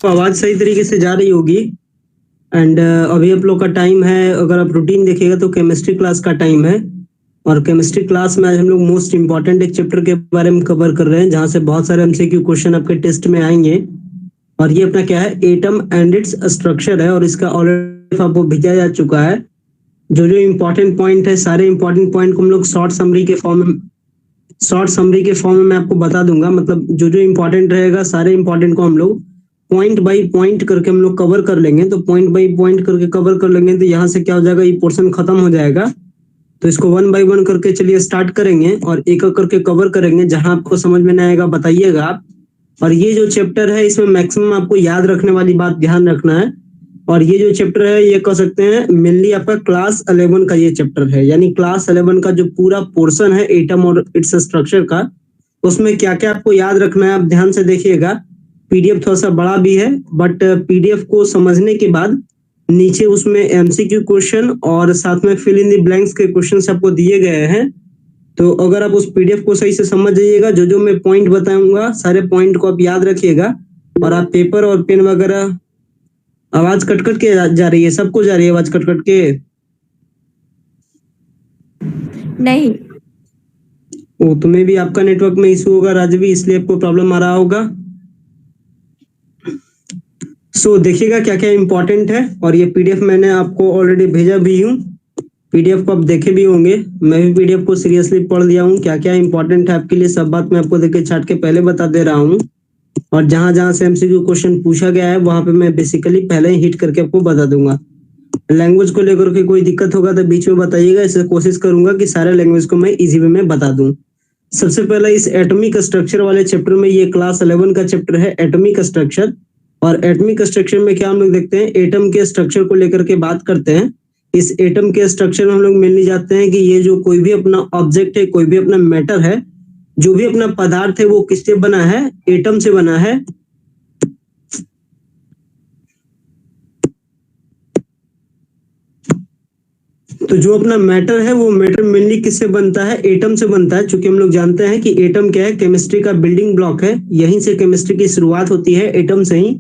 तो आवाज सही तरीके से जा रही होगी। एंड अभी आप लोग का टाइम है, अगर आप रूटीन देखिएगा तो केमिस्ट्री क्लास का टाइम है। और केमिस्ट्री क्लास में आज हम लोग मोस्ट इंपॉर्टेंट एक चैप्टर के बारे में कवर कर रहे हैं, जहां से बहुत सारे एमसीक्यू क्वेश्चन आपके टेस्ट में आएंगे। और ये अपना क्या है, एटम एंड इट्स स्ट्रक्चर है, और इसका ऑलरेडी आपको भेजा जा चुका है। जो जो इम्पोर्टेंट पॉइंट है, सारे इंपॉर्टेंट पॉइंट को हम लोग शॉर्ट समरी के फॉर्म में मैं आपको बता दूंगा। मतलब जो जो इम्पोर्टेंट रहेगा, सारे इंपॉर्टेंट को हम लोग पॉइंट बाई पॉइंट करके हम लोग कवर कर लेंगे। तो पॉइंट बाई पॉइंट करके कवर कर लेंगे तो यहाँ से क्या हो जाएगा, ये पोर्शन खत्म हो जाएगा। तो इसको वन बाई वन करके चलिए स्टार्ट करेंगे और एक एक करके कवर करेंगे। जहां आपको समझ में नहीं आएगा बताइएगा आप। और ये जो चैप्टर है, इसमें मैक्सिमम आपको याद रखने वाली बात ध्यान रखना है। और ये जो चैप्टर है, ये कह सकते हैं मेनली आपका क्लास 11 का ये चैप्टर है। यानी क्लास 11 का जो पूरा पोर्शन है एटम और इट्स स्ट्रक्चर का, उसमें क्या क्या आपको याद रखना है, आप ध्यान से देखिएगा। पीडीएफ थोड़ा सा बड़ा भी है, बट पीडीएफ को समझने के बाद नीचे उसमें एमसीक्यू क्वेश्चन और साथ में फिल इन द ब्लैंक्स के क्वेश्चन आपको दिए गए हैं। तो अगर आप उस पीडीएफ को सही से समझ जाइएगा, जो जो मैं पॉइंट बताऊंगा सारे पॉइंट को आप याद रखिएगा। और आप पेपर और पेन वगैरह, आवाज कट कट के जा रही है, सबको जा रही है आवाज कट कट के? नहीं। वो तुम्हें भी आपका नेटवर्क में इशू होगा राजवी, इसलिए आपको प्रॉब्लम आ रहा होगा। सो देखिएगा क्या क्या इंपॉर्टेंट है। और ये पीडीएफ मैंने आपको ऑलरेडी भेजा भी हूँ। पीडीएफ को आप देखे भी होंगे, मैं भी पीडीएफ को सीरियसली पढ़ लिया हूँ। क्या क्या इंपॉर्टेंट है आपके लिए, सब बात मैं आपको देखे छाट के पहले बता दे रहा हूँ। और जहां जहां से एमसीक्यू क्वेश्चन पूछा गया है, वहां पे मैं बेसिकली पहले ही हिट करके आपको बता दूंगा। लैंग्वेज को लेकर के कोई दिक्कत होगा तो बीच में बताइएगा, इससे कोशिश करूंगा कि सारे लैंग्वेज को मैं इजी वे में बता दूं। सबसे पहला इस एटॉमिक स्ट्रक्चर वाले चैप्टर में, ये क्लास 11 का चैप्टर है एटॉमिक स्ट्रक्चर। और एटॉमिक स्ट्रक्चर में क्या हम लोग देखते हैं, एटम के स्ट्रक्चर को लेकर के बात करते हैं। इस एटम के स्ट्रक्चर में हम लोग मेनली जाते हैं कि ये जो कोई भी अपना ऑब्जेक्ट है, कोई भी अपना मैटर है, जो भी अपना पदार्थ है, वो किससे बना है, एटम से बना है। तो जो अपना मैटर है, वो मैटर मेनली किससे बनता है, एटम से बनता है। चूंकि हम लोग जानते हैं कि एटम क्या है, केमिस्ट्री का बिल्डिंग ब्लॉक है। यहीं से केमिस्ट्री की शुरुआत होती है, एटम से ही।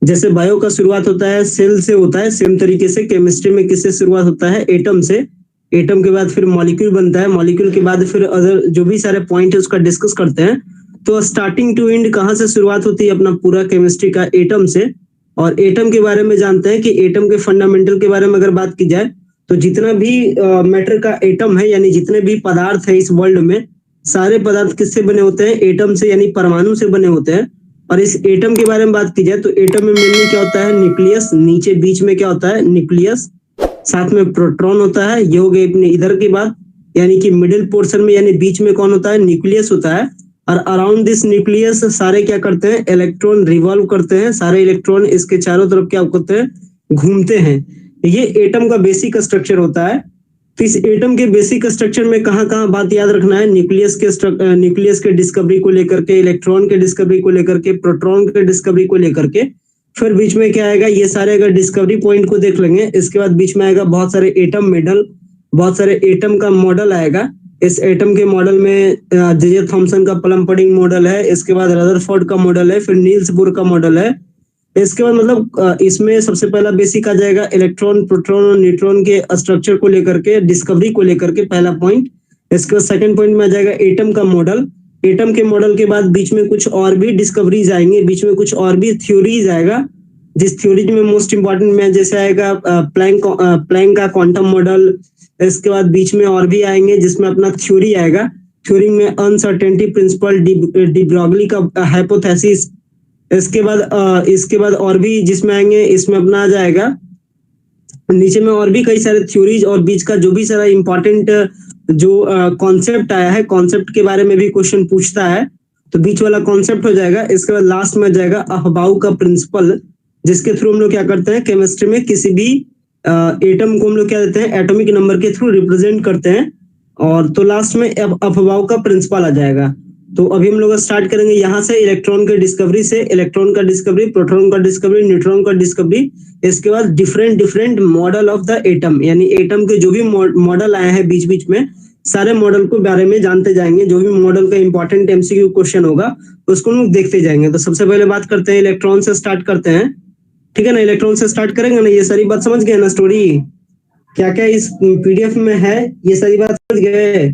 जैसे बायो का शुरुआत होता है सेल से होता है, सेम तरीके से केमिस्ट्री में किससे शुरुआत होता है, एटम से। एटम के बाद फिर मॉलिक्यूल बनता है, मॉलिक्यूल के बाद फिर अदर जो भी सारे पॉइंट है उसका डिस्कस करते हैं। तो स्टार्टिंग टू एंड कहाँ से शुरुआत होती है अपना पूरा केमिस्ट्री का, एटम से। और एटम के बारे में जानते हैं कि एटम के फंडामेंटल के बारे में अगर बात की जाए, तो जितना भी मैटर का एटम है, यानी जितने भी पदार्थ है इस वर्ल्ड में, सारे पदार्थ किससे बने होते हैं, एटम से, यानी परमाणु से बने होते हैं। और इस एटम के बारे में बात की जाए तो एटम में मेनली क्या होता है, न्यूक्लियस। नीचे बीच में क्या होता है, न्यूक्लियस। साथ में प्रोटॉन होता है। ये हो गई अपने इधर की बात, यानी कि मिडिल पोर्शन में, यानी बीच में कौन होता है, न्यूक्लियस होता है। और अराउंड दिस न्यूक्लियस सारे क्या करते हैं, इलेक्ट्रॉन रिवॉल्व करते हैं। सारे इलेक्ट्रॉन इसके चारों तरफ क्या करते हैं, घूमते हैं। ये एटम का बेसिक स्ट्रक्चर होता है। तो इस एटम के बेसिक स्ट्रक्चर में कहाँ कहाँ बात याद रखना है, न्यूक्लियस के डिस्कवरी को लेकर के, इलेक्ट्रॉन के डिस्कवरी को लेकर के, प्रोटॉन के डिस्कवरी को लेकर के। फिर बीच में क्या आएगा, ये सारे अगर डिस्कवरी पॉइंट को देख लेंगे, इसके बाद बीच में आएगा बहुत सारे एटम मेडल, बहुत सारे एटम का मॉडल आएगा। इस एटम के मॉडल में जे थॉमसन का प्लम पडिंग मॉडल है, इसके बाद रदरफोर्ड का मॉडल है, फिर नील्स बोर का मॉडल है। इसके बाद मतलब इसमें सबसे पहला बेसिक आ जाएगा इलेक्ट्रॉन, प्रोटॉन और न्यूट्रॉन के स्ट्रक्चर को लेकर के, डिस्कवरी को लेकर के, पहला पॉइंट। इसके बाद सेकंड पॉइंट में आ जाएगा एटम का मॉडल। एटम के मॉडल के बाद बीच में कुछ और भी डिस्कवरीज आएंगे, बीच में कुछ और भी थ्योरीज आएगा। जिस थ्योरीज में मोस्ट इंपॉर्टेंट में जैसे आएगा प्लैंक का क्वांटम मॉडल। इसके बाद बीच में और भी आएंगे जिसमें अपना थ्योरी आएगा। थ्योरी में अनसर्टेनिटी प्रिंसिपल, डी ब्रॉगली का हाइपोथेसिस। इसके बाद और भी जिसमें आएंगे, इसमें अपना आ जाएगा नीचे में और भी कई सारे थ्योरीज, और बीच का जो भी सारा इंपॉर्टेंट जो कॉन्सेप्ट आया है, कॉन्सेप्ट के बारे में भी क्वेश्चन पूछता है, तो बीच वाला कॉन्सेप्ट हो जाएगा। इसके बाद लास्ट में जाएगा अहबाउ का प्रिंसिपल, जिसके थ्रू हम लोग क्या करते हैं, केमिस्ट्री में किसी भी एटम को हम लोग क्या देते हैं, एटॉमिक नंबर के थ्रू रिप्रेजेंट करते हैं। और तो लास्ट में अहबाउ का प्रिंसिपल आ जाएगा। तो अभी हम लोग स्टार्ट करेंगे यहाँ से, इलेक्ट्रॉन के डिस्कवरी से। इलेक्ट्रॉन का डिस्कवरी, प्रोटॉन का डिस्कवरी, न्यूट्रॉन का डिस्कवरी। इसके बाद different model of the atom, यानी एटम के जो भी मॉडल आए हैं बीच बीच में, सारे मॉडल के बारे में जानते जाएंगे। जो भी मॉडल का इंपॉर्टेंट एमसीक्यू क्वेश्चन होगा उसको हम लोग देखते जाएंगे। तो सबसे पहले बात करते हैं इलेक्ट्रॉन से स्टार्ट करते हैं, ठीक है ना। इलेक्ट्रॉन से स्टार्ट करेंगे ना, ये सारी बात समझ गए ना, स्टोरी क्या क्या इस पीडीएफ में है, ये सारी बात समझ गए।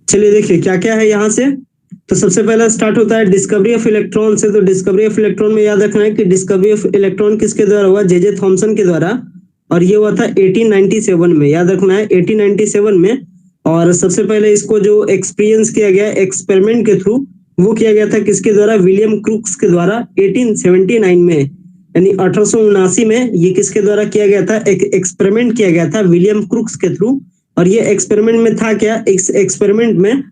चलिए देखिए क्या क्या है यहाँ से। तो सबसे पहला स्टार्ट होता है डिस्कवरी ऑफ इलेक्ट्रॉन से। तो डिस्कवरी ऑफ इलेक्ट्रॉन में याद रखना है कि डिस्कवरी ऑफ इलेक्ट्रॉन किसके द्वारा हुआ, जे थॉमसन के द्वारा, और ये हुआ था 1897 में। याद रखना है 1897 में। और सबसे पहले इसको जो एक्सपीरियंस किया गया एक्सपेरिमेंट के थ्रू, वो किया गया था किसके द्वारा, विलियम क्रूक्स के द्वारा 1879 में, यानी 1879 में ये किसके द्वारा किया गया था, एक एक्सपेरिमेंट किया गया था विलियम क्रूक्स के थ्रू। और ये एक्सपेरिमेंट में था क्या, एक्सपेरिमेंट में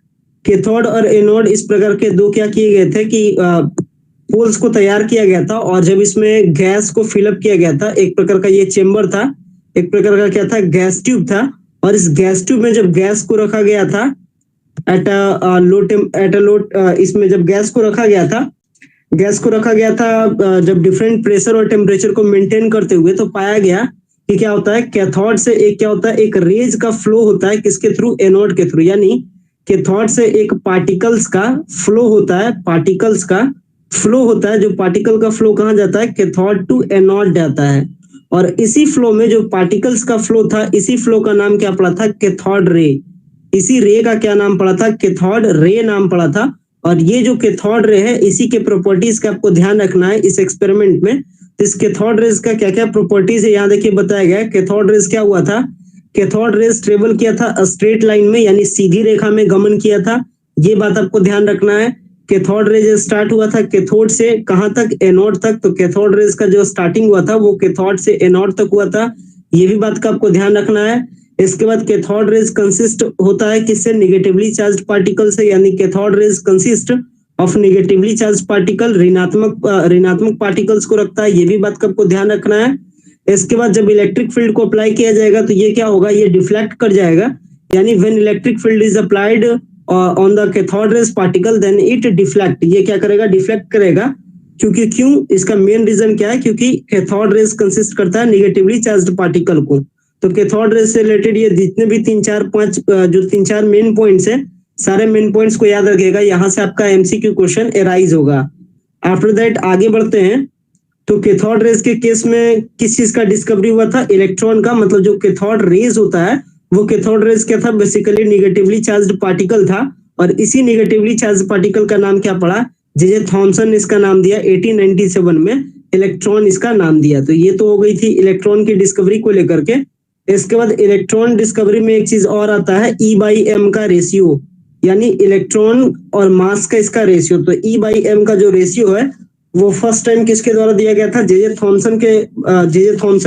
कैथोड और एनोड इस प्रकार के दो क्या किए गए थे कि पोल्स को तैयार किया गया था। और जब इसमें गैस को फिलअप किया गया था, एक प्रकार का ये चेम्बर था, एक प्रकार का क्या था, गैस ट्यूब था। और इस गैस ट्यूब में जब गैस को रखा गया था एट अ लो, इसमें जब गैस को रखा गया था जब डिफरेंट प्रेशर और टेम्परेचर को मेंटेन करते हुए, तो पाया गया कि क्या होता है, कैथोड से एक क्या होता है, एक रेज का फ्लो होता है किसके थ्रू, एनोड के थ्रू। यानी कैथोड से एक पार्टिकल्स का फ्लो होता है, पार्टिकल्स का फ्लो होता है। जो पार्टिकल का फ्लो कहाँ जाता है, कैथोड टू एनोड जाता है। और इसी फ्लो में जो पार्टिकल्स का फ्लो था, इसी फ्लो का नाम क्या पड़ा था, कैथोड रे। इसी रे का क्या नाम पड़ा था, कैथोड रे नाम पड़ा था। और ये जो कैथोड रे है, इसी के प्रॉपर्टीज का आपको ध्यान रखना है इस एक्सपेरिमेंट में। इस कैथोड रेज का क्या क्या प्रॉपर्टीज है यहाँ देखिए बताया गया है। कैथोड रेज क्या हुआ था, कैथोड रेज ट्रेवल किया था स्ट्रेट लाइन में, यानी सीधी रेखा में गमन किया था। ये बात आपको ध्यान रखना है। कैथोड रेज स्टार्ट हुआ था कैथोड से कहां तक, एनोड तक। तो कैथोड रेज का जो स्टार्टिंग हुआ था वो कैथोड से एनोड तक हुआ था। ये भी बात का आपको ध्यान रखना है। इसके बाद कैथोड रेज कंसिस्ट होता है किससे, निगेटिवली चार्ज पार्टिकल से। यानी cathode rays consist of negatively charge particle, ऋणात्मक पार्टिकल्स को रखता है। ये भी बात का आपको ध्यान रखना है। इसके बाद जब इलेक्ट्रिक फील्ड को अप्लाई किया जाएगा तो ये क्या होगा, ये डिफ्लेक्ट कर जाएगा। यानी when electric field is applied on the cathode rays particle then it deflect. ये क्या करेगा, डिफ्लेक्ट करेगा। क्योंकि क्यों, इसका मेन रीजन क्या है, क्योंकि कैथोड रेज कंसिस्ट करता है निगेटिवली चार्ज्ड पार्टिकल को। तो कैथोड रेज से रिलेटेड ये जितने भी 3-4 मेन पॉइंट्स है, सारे मेन पॉइंट्स को याद रखिएगा। यहाँ से आपका एमसीक्यू क्वेश्चन एराइज होगा। आफ्टर दैट आगे बढ़ते हैं। तो कैथोड रेज के केस में किस चीज का डिस्कवरी हुआ था, इलेक्ट्रॉन का। मतलब जो कैथोड रेज होता है वो कैथोड रेज क्या था, बेसिकली निगेटिवली चार्ज्ड पार्टिकल था। और इसी निगेटिवली चार्ज्ड पार्टिकल का नाम क्या पड़ा, जे थॉमसन ने इसका नाम दिया 1897 में, इलेक्ट्रॉन इसका नाम दिया। तो ये तो हो गई थी इलेक्ट्रॉन की डिस्कवरी को लेकर के। इसके बाद इलेक्ट्रॉन डिस्कवरी में एक चीज और आता है, E/m का रेशियो, यानी इलेक्ट्रॉन और मास का इसका रेशियो। तो E/m का जो रेशियो है वो फर्स्ट टाइम किसके द्वारा दिया गया था, जे थॉमसन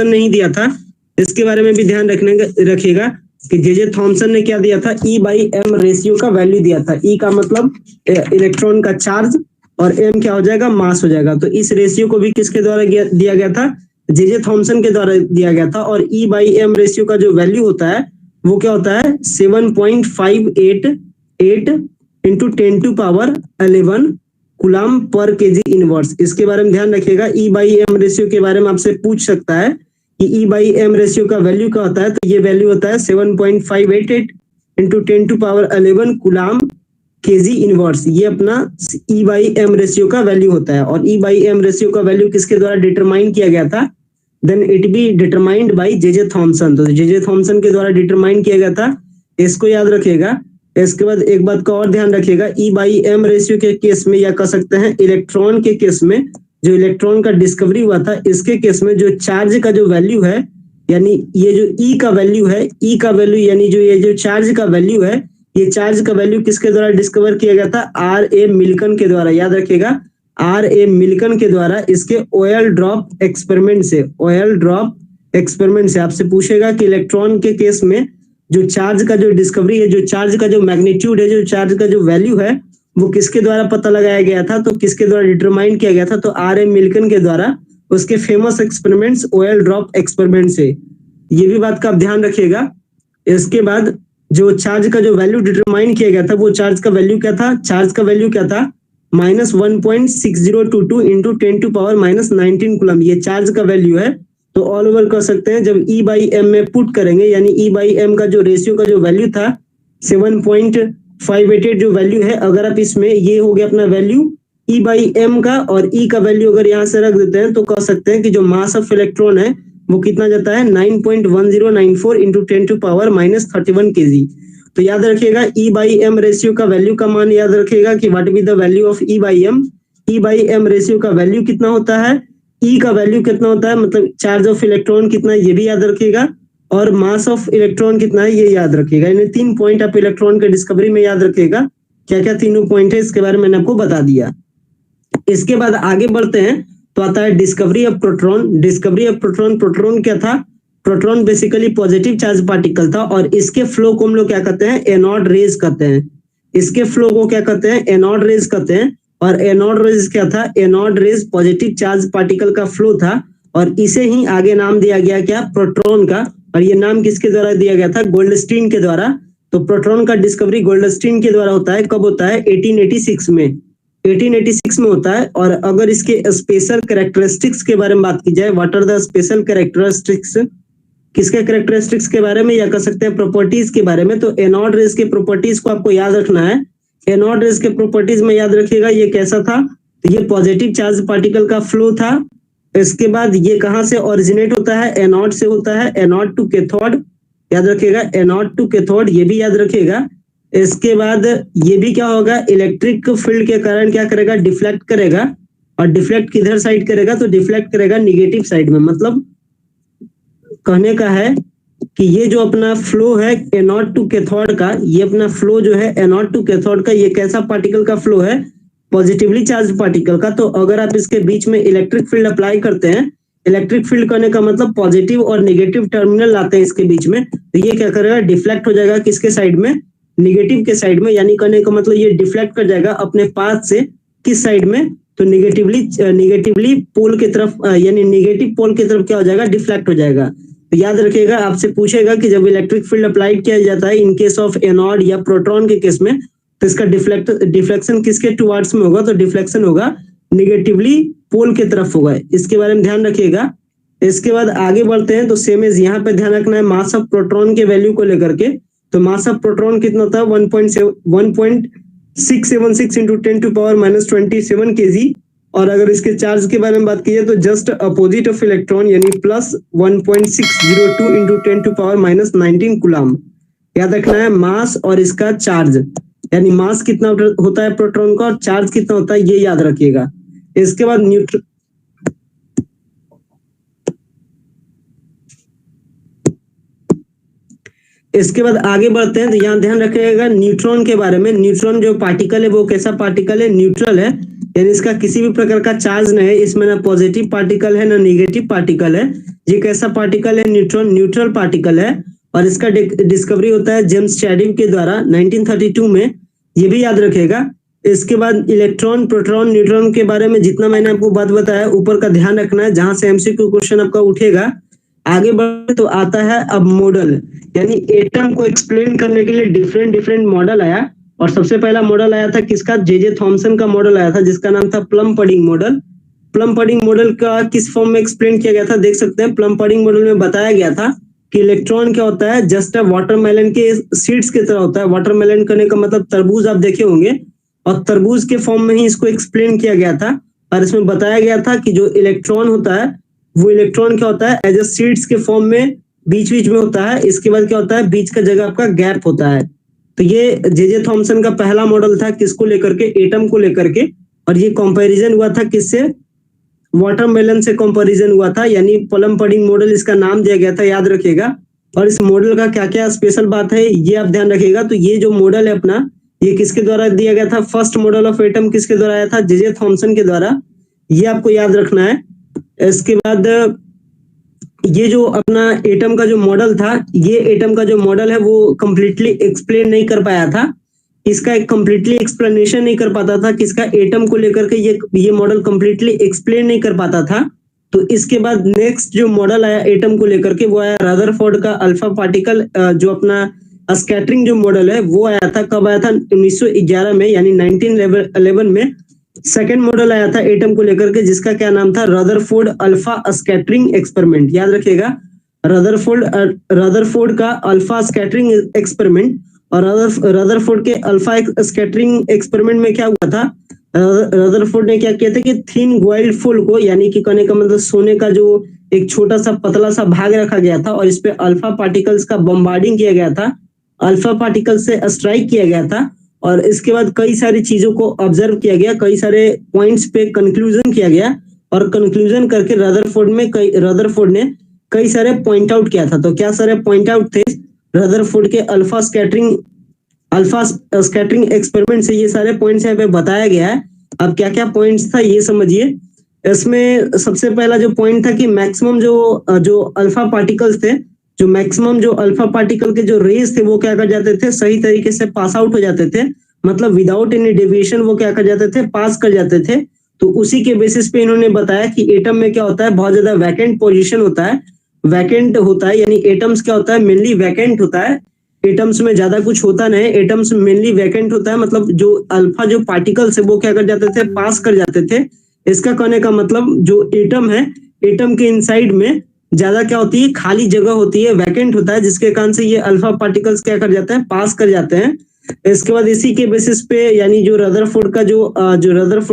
ने ही दिया था। इसके बारे में भी ध्यान रखिएगा कि जे थॉमसन ने क्या दिया था, E/m रेशियो का वैल्यू दिया था। E का मतलब इलेक्ट्रॉन का चार्ज और m क्या हो जाएगा, मास हो जाएगा। तो इस रेशियो को भी किसके द्वारा दिया गया था, जे थॉमसन के द्वारा दिया गया था। और E/m रेशियो का जो वैल्यू होता है वो क्या होता है, 7.588 into 10⁻11 coulomb per KG inverse. इसके बारे में ध्यान रखिएगा। E/m रेशियो के बारे में आपसे पूछ सकता है कि E/m रेशियो का वैल्यू क्या होता है। तो ये वैल्यू होता है 7.588 इंटू 10⁻11 कूलम केजी इनवर्स। ये अपना E/m रेशियो का वैल्यू होता है। और E/m रेशियो का वैल्यू किसके द्वारा डिटरमाइन किया गया था, then it be determined by J Thomson. तो जे थॉमसन के द्वारा डिटरमाइन किया गया था, इसको याद रखिएगा। इसके बाद एक बात का और ध्यान रखिएगा, E/m रेशियो के केस में या कह सकते हैं इलेक्ट्रॉन के केस में, जो इलेक्ट्रॉन का डिस्कवरी हुआ था इसके केस में जो चार्ज का जो वैल्यू है, यानी ये जो E का वैल्यू है, E का वैल्यू यानी जो ये जो चार्ज का वैल्यू है, ये चार्ज का वैल्यू किसके द्वारा डिस्कवर किया गया था, R.A. मिल्कन के द्वारा। याद रखिएगा R.A. मिल्कन के द्वारा, इसके ऑयल ड्रॉप एक्सपेरिमेंट से आपसे पूछेगा कि इलेक्ट्रॉन के केस में जो चार्ज का जो डिस्कवरी है, जो चार्ज का जो मैग्नीट्यूड है, जो चार्ज का जो वैल्यू है, वो किसके द्वारा पता लगाया गया था, तो किसके द्वारा डिटरमाइन किया गया था, तो R.A. मिल्कन के द्वारा, उसके famous experiments oil drop experiment से। ये भी बात का आप ध्यान रखिएगा। इसके बाद जो चार्ज का जो वैल्यू डिटरमाइन किया गया था, वो चार्ज का वैल्यू क्या था, चार्ज का वैल्यू क्या था, -1.6022 इंटू 10⁻19 कूलम। ये चार्ज का वैल्यू है। तो ऑल ओवर कर सकते हैं। जब E बाई एम में पुट करेंगे यानी E बाई एम का जो रेशियो का जो वैल्यू था 7.588 जो वैल्यू है, अगर आप इसमें ये हो गया अपना वैल्यू E बाई एम का, और E का वैल्यू अगर यहाँ से रख देते हैं तो कह सकते हैं कि जो मास ऑफ इलेक्ट्रॉन है वो कितना जाता है 9.1094 इंटू 10⁻31 kg। तो याद रखिएगा E बाई एम रेशियो का वैल्यू का मान याद रखिएगा कि what be the value of E by m. E by m ratio का वैल्यू कितना होता है, E का वैल्यू कितना होता है, मतलब चार्ज ऑफ इलेक्ट्रॉन कितना है ये भी याद रखिएगा, और मास ऑफ इलेक्ट्रॉन कितना है ये याद रखिएगा। इन 3 पॉइंट आप इलेक्ट्रॉन के डिस्कवरी में याद रखिएगा। क्या क्या तीनों पॉइंट है इसके बारे में मैंने आपको बता दिया। इसके बाद आगे बढ़ते हैं तो आता है discovery of proton. Discovery of proton, proton क्या था, proton basically positive charge particle था, और इसके फ्लो को हम लोग क्या कहते हैं, एनोड रेज कहते हैं। इसके फ्लो को क्या कहते हैं, एनोड रेज कहते हैं। और एनोड रेज क्या था, anode rays positive charge particle का फ्लो था, और इसे ही आगे नाम दिया गया क्या, प्रोटॉन का। और ये नाम किसके द्वारा दिया गया था, गोल्डस्टीन के द्वारा। तो प्रोटॉन का डिस्कवरी गोल्डस्टीन के द्वारा होता है। कब होता है, 1886 में, 1886 में होता है। और अगर इसके स्पेशल कैरेक्टरिस्टिक्स के बारे में बात की जाए, what are the special characteristics, किसके कैरेक्टरिस्टिक्स के बारे में या कह सकते हैं प्रॉपर्टीज के बारे में, तो एनोड रेज के प्रॉपर्टीज को आपको याद रखना है। एनोड रेज के प्रॉपर्टीज में याद रखिएगा ये कैसा था, तो ये पॉजिटिव चार्ज पार्टिकल का फ्लो था। इसके बाद ये कहां से ओरिजिनेट होता है, एनोड से होता है, एनोड टू कैथोड, याद रखिएगा, एनोड टू कैथोड ये भी याद रखिएगा। इसके बाद ये भी क्या होगा, इलेक्ट्रिक फील्ड के कारण क्या करेगा, डिफ्लेक्ट करेगा। और डिफ्लेक्ट किधर साइड करेगा, तो डिफ्लेक्ट करेगा निगेटिव साइड में। मतलब कहने का है कि ये जो अपना फ्लो है एनोड टू कैथोड का, ये अपना फ्लो जो है एनोड टू कैथोड का, ये कैसा पार्टिकल का फ्लो है, पॉजिटिवली चार्ज पार्टिकल का। तो अगर आप इसके बीच में इलेक्ट्रिक फील्ड अप्लाई करते हैं, इलेक्ट्रिक फील्ड करने का मतलब पॉजिटिव और नेगेटिव टर्मिनल लाते हैं इसके बीच में, तो ये क्या करेगा, डिफ्लेक्ट हो जाएगा किसके साइड में, निगेटिव के साइड में। यानी कहने का मतलब ये डिफ्लेक्ट कर जाएगा अपने पाथ से किस साइड में, तो निगेटिवली पोल की तरफ, यानी निगेटिव पोल की तरफ क्या हो जाएगा, डिफ्लेक्ट हो जाएगा। तो याद रखिएगा, आपसे पूछेगा कि जब इलेक्ट्रिक फील्ड अप्लाई किया जाता है इन केस ऑफ एनोड या प्रोटॉन के केस में, तो इसका डिफ्लेक्शन किसके टुवर्ड्स में होगा, तो डिफ्लेक्शन होगा निगेटिवली पोल के तरफ होगा। इसके बारे में ध्यान रखिएगा। इसके बाद आगे बढ़ते हैं तो सेम एज यहाँ पे ध्यान रखना है मास ऑफ प्रोटॉन के वैल्यू को लेकर के। तो मास ऑफ प्रोटॉन कितना होता है 1.676 इंटू 10⁻⁻27 kg। और अगर इसके चार्ज के बारे में बात की जाए तो जस्ट अपोजिट ऑफ इलेक्ट्रॉन यानी प्लस 1.602 इंटू 10⁻⁻19 कूलम। याद रखना है मास और इसका चार्ज, यानी मास कितना होता है प्रोटॉन का और चार्ज कितना होता है ये याद रखिएगा। इसके बाद इसके बाद आगे बढ़ते हैं तो यहाँ ध्यान रखिएगा न्यूट्रॉन के बारे में। न्यूट्रॉन जो पार्टिकल है वो कैसा पार्टिकल है, न्यूट्रल है, यानी इसका किसी भी प्रकार का चार्ज नहीं है, इसमें ना पॉजिटिव पार्टिकल है ना नेगेटिव पार्टिकल है। ये कैसा पार्टिकल है, न्यूट्रॉन न्यूट्रल पार्टिकल है। और इसका डिस्कवरी होता है जेम्स चैडविक के द्वारा 1932 में, ये भी याद रखेगा। इसके बाद इलेक्ट्रॉन, प्रोटॉन, न्यूट्रॉन के बारे में जितना मैंने आपको बात बताया ऊपर का ध्यान रखना है, जहां से एमसीक्यू क्वेश्चन आपका उठेगा। आगे बढ़े तो आता है अब मॉडल, यानी एटम को एक्सप्लेन करने के लिए डिफरेंट मॉडल आया। और सबसे पहला मॉडल आया था किसका, जे थॉमसन का मॉडल आया था जिसका नाम था plum pudding model. Plum pudding model का किस फॉर्म में एक्सप्लेन किया गया था, देख सकते हैं प्लम पडिंग मॉडल में बताया गया था कि इलेक्ट्रॉन क्या होता है, जस्ट वाटरमेलन के सीड्स की तरह होता है। वाटरमेलन करने का मतलब तरबूज आप देखे होंगे, और तरबूज के फॉर्म में ही इसको एक्सप्लेन किया गया था। और इसमें बताया गया था कि जो इलेक्ट्रॉन होता है वो इलेक्ट्रॉन क्या होता है, एज ए सीड्स के फॉर्म में बीच में होता है। इसके बाद क्या होता है, बीच का जगह आपका गैप होता है। तो ये जे थॉमसन का पहला मॉडल था किसको लेकर के, एटम को लेकर के। और ये कंपैरिजन हुआ था किससे, वाटरमेलन से कंपैरिजन हुआ था, यानी प्लम पडिंग मॉडल इसका नाम दिया गया था, याद रखिएगा। और इस मॉडल का क्या क्या स्पेशल बात है ये आप ध्यान रखिएगा। तो ये जो मॉडल है अपना, ये किसके द्वारा दिया गया था, फर्स्ट मॉडल ऑफ एटम किसके द्वारा आया था, जे थॉमसन के द्वारा, ये आपको याद रखना है। इसके बाद ये जो अपना एटम का जो मॉडल था, ये एटम का जो मॉडल है वो कंप्लीटली एक्सप्लेन नहीं कर पाया था, इसका एक कंप्लीटली एक्सप्लेनेशन नहीं कर पाता था, किसका, एटम को लेकर के ये मॉडल कंप्लीटली एक्सप्लेन नहीं कर पाता था। तो इसके बाद नेक्स्ट जो मॉडल आया एटम को लेकर के वो आया रदरफोर्ड का अल्फा पार्टिकल, जो अपना स्कैटरिंग जो मॉडल है वो आया था, कब आया था 1911 में, यानी 1911 में। सेकेंड मॉडल आया था एटम को लेकर के, जिसका क्या नाम था, रदरफोर्ड अल्फा स्कैटरिंग एक्सपेरिमेंट। याद रखिएगा, रदरफोर्ड का अल्फा स्कैटरिंग एक्सपेरिमेंट। और रदरफोर्ड के अल्फा स्कैटरिंग एक्सपेरिमेंट में क्या हुआ था, रदरफोर्ड ने क्या किया था कि थिन गोइल्ड फूल को, यानी कि कहने का मतलब सोने का जो एक छोटा सा पतला सा भाग रखा गया था और इस पे अल्फा पार्टिकल्स का बम्बार्डिंग किया गया था, अल्फा पार्टिकल से स्ट्राइक किया गया था। और इसके बाद कई सारी चीजों को ऑब्जर्व किया गया, कई सारे पॉइंट्स पे कंक्लूजन किया गया, और कंक्लूजन करके रदरफोर्ड ने कई सारे पॉइंट आउट किया था। तो क्या सारे पॉइंट आउट थे रदरफोर्ड के अल्फा स्कैटरिंग एक्सपेरिमेंट से, ये सारे पॉइंट्स यहाँ पे बताया गया है। अब क्या क्या पॉइंट्स था ये समझिए। इसमें सबसे पहला जो पॉइंट था कि मैक्सिमम जो अल्फा पार्टिकल्स थे, जो मैक्सिमम जो अल्फा पार्टिकल के जो रेज थे वो क्या कर जाते थे, सही तरीके से पास आउट हो जाते थे, मतलब विदाउट एनी डेविएशन वो क्या कर जाते थे, पास कर जाते थे। तो उसी के बेसिस पे इन्होंने बताया कि एटम में क्या होता है, बहुत ज्यादा वैकेंट पोजीशन होता है, वैकेंट होता है, यानी एटम्स क्या होता है, मेनली वैकेंट होता है। एटम्स में ज्यादा कुछ होता नहीं, एटम्स मेनली वैकेंट होता है, मतलब जो अल्फा जो पार्टिकल्स है वो क्या कर जाते थे, पास कर जाते थे। इसका कहने का मतलब जो एटम है, एटम के इनसाइड में ज्यादा क्या होती है, खाली जगह होती है, वैकेंट होता है, जिसके कारण से ये अल्फा पार्टिकल्स क्या कर जाते हैं, पास कर जाते हैं। इसके बाद इसी के बेसिस पे, यानी जो रदरफोर्ड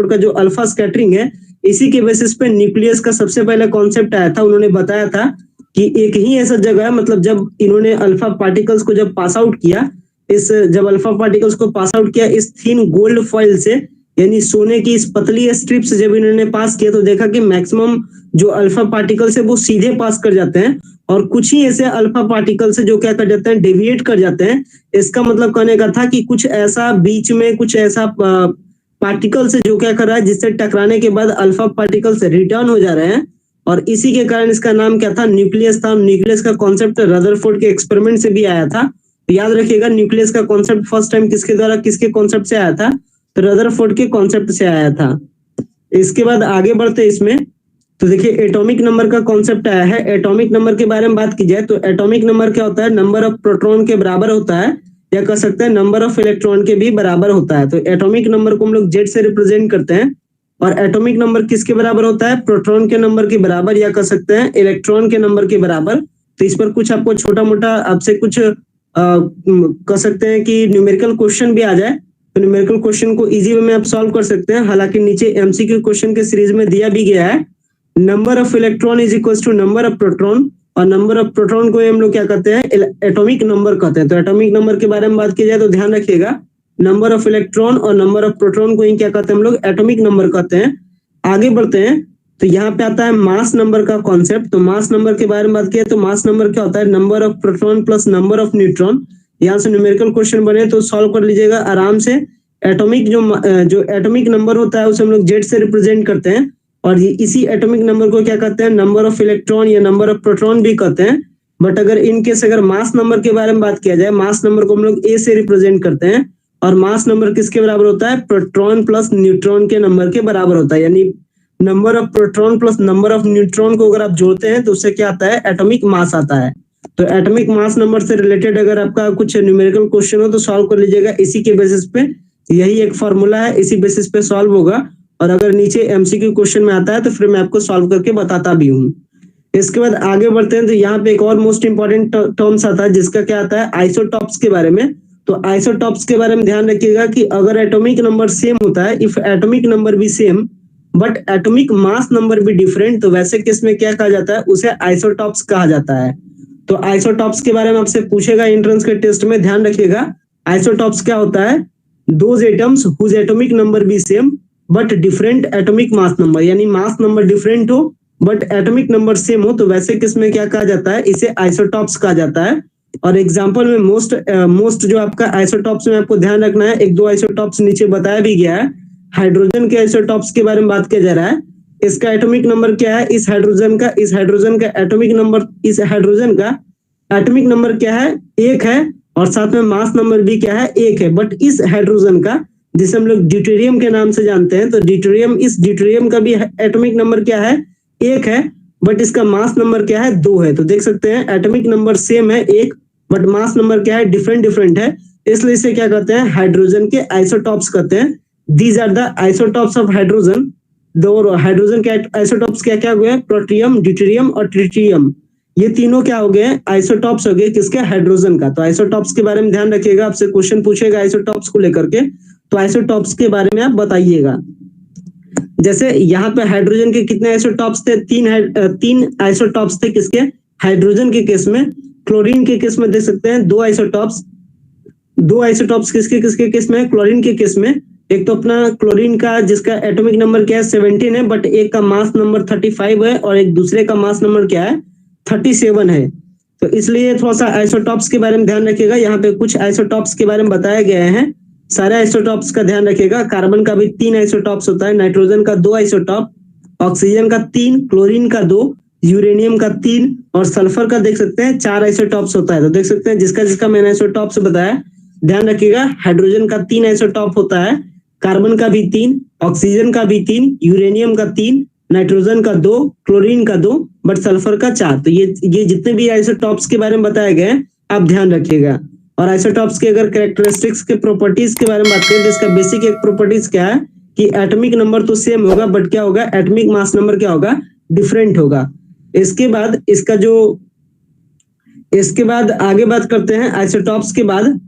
का जो अल्फा स्कैटरिंग है, इसी के बेसिस पे न्यूक्लियस का सबसे पहले कॉन्सेप्ट आया था। उन्होंने बताया था कि एक ही ऐसा जगह है, मतलब जब इन्होंने अल्फा पार्टिकल्स को जब पास आउट किया, जब अल्फा पार्टिकल्स को पास आउट किया इस थिन गोल्ड फॉइल से, यानी सोने की इस पतली स्ट्रिप से जब इन्होंने पास किया, तो देखा कि मैक्सिमम जो अल्फा पार्टिकल्स है वो सीधे पास कर जाते हैं, और कुछ ही ऐसे अल्फा पार्टिकल्स है जो क्या कर जाते हैं, डेविएट कर जाते हैं। इसका मतलब कहने का था कि कुछ ऐसा बीच में, कुछ ऐसा पार्टिकल से जो क्या कर रहा है, जिससे टकराने के बाद अल्फा पार्टिकल्स रिटर्न हो जा रहे हैं, और इसी के कारण इसका नाम क्या था, न्यूक्लियस था। न्यूक्लियस का कॉन्सेप्ट रदरफोर्ड के एक्सपेरिमेंट से भी आया था। तो याद रखिएगा, न्यूक्लियस का कॉन्सेप्ट फर्स्ट टाइम किसके द्वारा, किसके कॉन्सेप्ट से आया था, तो रदरफोर्ड के कॉन्सेप्ट से आया था। इसके बाद आगे बढ़ते इसमें, तो देखिए एटॉमिक नंबर का कॉन्सेप्ट आया है। एटॉमिक नंबर के बारे में बात की जाए तो एटॉमिक नंबर क्या होता है, नंबर ऑफ प्रोटॉन के बराबर होता है, या कह सकते हैं नंबर ऑफ इलेक्ट्रॉन के भी बराबर होता है। तो एटॉमिक नंबर को हम लोग जेड से रिप्रेजेंट करते हैं, और एटॉमिक नंबर किसके बराबर होता है, प्रोटॉन के नंबर के बराबर, या कह सकते हैं इलेक्ट्रॉन के नंबर के बराबर। तो इस पर कुछ आपको छोटा मोटा आपसे कुछ कह सकते हैं कि न्यूमेरिकल क्वेश्चन भी आ जाए, तो न्यूमेरिकल क्वेश्चन को इजी वे में आप सॉल्व कर सकते हैं। हालांकि नीचे एमसीक्यू क्वेश्चन के सीरीज में दिया भी गया है, number of electron is equal to number of proton, और नंबर ऑफ प्रोटॉन को हम लोग क्या कहते हैं, एटॉमिक नंबर कहते हैं। तो एटॉमिक नंबर के बारे में बात की जाए तो ध्यान रखिएगा, नंबर ऑफ इलेक्ट्रॉन और नंबर ऑफ प्रोटॉन को ही क्या कहते हैं, हम लोग एटॉमिक नंबर कहते हैं। आगे बढ़ते हैं, तो यहाँ पे आता है मास नंबर का कॉन्सेप्ट। तो मास नंबर के बारे में बात किया तो मास नंबर क्या होता है, number of proton plus number of neutron. यहाँ से न्यूमेरिकल क्वेश्चन बने तो सॉल्व कर लीजिएगा आराम से। एटॉमिक जो एटॉमिक नंबर होता है उसे हम लोग जेड से रिप्रेजेंट करते हैं, और इसी एटॉमिक नंबर को क्या कहते हैं, नंबर ऑफ इलेक्ट्रॉन या नंबर ऑफ प्रोटॉन भी कहते हैं। बट अगर इन केस अगर मास नंबर के बारे में बात किया जाए, मास नंबर को हम लोग ए से रिप्रेजेंट करते हैं, और मास नंबर किसके बराबर होता है, प्रोटॉन प्लस न्यूट्रॉन के नंबर के बराबर होता है। यानी number of proton plus number of neutron को अगर आप जोड़ते हैं तो उससे क्या आता है, एटॉमिक मास आता है। तो एटॉमिक मास नंबर से रिलेटेड अगर आपका कुछ न्यूमेरिकल क्वेश्चन हो तो सॉल्व कर लीजिएगा इसी के बेसिस पे। यही एक फॉर्मूला है, इसी बेसिस पे सॉल्व होगा, और अगर नीचे एमसीक्यू क्वेश्चन में आता है तो फिर मैं आपको सॉल्व करके बताता भी हूँ। इसके बाद आगे बढ़ते हैं, तो यहाँ पे एक और मोस्ट इंपॉर्टेंट टर्म्स आता है, जिसका क्या आता है, आइसोटॉप्स के बारे में। तो आइसोटॉप्स के बारे में ध्यान रखिएगा कि अगर एटॉमिक नंबर सेम होता है, इफ एटॉमिक नंबर भी same but atomic mass number भी डिफरेंट, तो वैसे केस में क्या कहा जाता है, उसे आइसोटॉप्स कहा जाता है। तो आइसोटॉप्स के बारे में आपसे पूछेगा एंट्रेंस के टेस्ट में, ध्यान रखिएगा। आइसोटॉप्स क्या होता है, those atoms whose atomic number भी same but different atomic mass number, यानी मास नंबर डिफरेंट हो बट एटॉमिक नंबर सेम हो, तो वैसे केस में क्या कहा जाता है, इसे आइसोटॉप्स कहा जाता है। और एग्जांपल में मोस्ट जो आपका आइसोटॉप्स में आपको ध्यान रखना है, एक दो आइसोटॉप्स नीचे बताया भी गया है। हाइड्रोजन के आइसोटॉप्स के बारे में बात किया जा रहा है। इसका एटॉमिक नंबर क्या है, इस हाइड्रोजन का एटॉमिक नंबर, इस हाइड्रोजन का एटॉमिक नंबर क्या है, 1 है, और साथ में मास नंबर भी क्या है, 1 है। बट इस हाइड्रोजन का, जिसे हम लोग ड्यूटेरियम के नाम से जानते हैं, तो इस ड्यूटेरियम का भी एटॉमिक नंबर क्या है, 1 है, बट इसका मास नंबर क्या है, 2 है। तो देख सकते हैं एटॉमिक नंबर सेम है 1, बट मास नंबर क्या है, डिफरेंट है। इसलिए इसे क्या कहते हैं, हाइड्रोजन के आइसोटॉप्स कहते हैं। These are the isotopes of hydrogen. दो हाइड्रोजन के आइसोटॉप्स क्या क्या हुए? प्लूटोनियम, ड्यूटेरियम और ट्रिटियम। ये तीनों क्या हो गए? आइसोटॉप्स हो गए किसके? हाइड्रोजन का। तो आइसोटॉप्स के बारे में ध्यान रखिएगा, आपसे क्वेश्चन पूछेगा आइसोटॉप्स को लेकर के, तो आइसोटॉप्स के बारे में आप बताइएगा। जैसे यहाँ पे हाइड्रोजन के कितने आइसोटॉप्स थे? तीन आइसोटॉप्स थे किसके? हाइड्रोजन के केस में। क्लोरीन के केस में देख सकते हैं दो आइसोटॉप्स किसके किसके केस में? क्लोरीन के केस में। एक तो अपना क्लोरीन का जिसका एटॉमिक नंबर क्या है? 17 है, बट एक का मास नंबर 35 है और एक दूसरे का मास नंबर क्या है? 37 है। तो इसलिए थोड़ा सा आइसोटॉप्स के बारे में ध्यान रखिएगा। यहाँ पे कुछ आइसोटॉप्स के बारे में बताए गए हैं, सारे आइसोटॉप्स का ध्यान रखिएगा। कार्बन का भी 3 आइसोटॉप्स होता है, नाइट्रोजन का 2 आइसोटॉप, ऑक्सीजन का 3, क्लोरीन का 2, यूरेनियम का 3 और सल्फर का देख सकते हैं 4 आइसोटॉप्स होता है। तो देख सकते हैं जिसका जिसका मैंने आइसोटॉप्स बताया, ध्यान रखिएगा। हाइड्रोजन का 3 आइसोटॉप होता है, कार्बन का भी 3, ऑक्सीजन का भी 3, यूरेनियम का 3, नाइट्रोजन का 2, क्लोरीन का 2, बट सल्फर का 4। तो ये जितने भी आइसोटॉप्स के बारे में बताए गए आप ध्यान रखिएगा। और आइसोटॉप्स के अगर कैरेक्टरिस्टिक्स के प्रॉपर्टीज के बारे में बात करें, जिसका बेसिक एक प्रॉपर्टीज क्या है कि एटॉमिक नंबर तो सेम होगा, बट क्या होगा? एटॉमिक मास नंबर क्या होगा? डिफरेंट होगा। इसके बाद आगे बात करते हैं आइसोटॉप्स के बाद।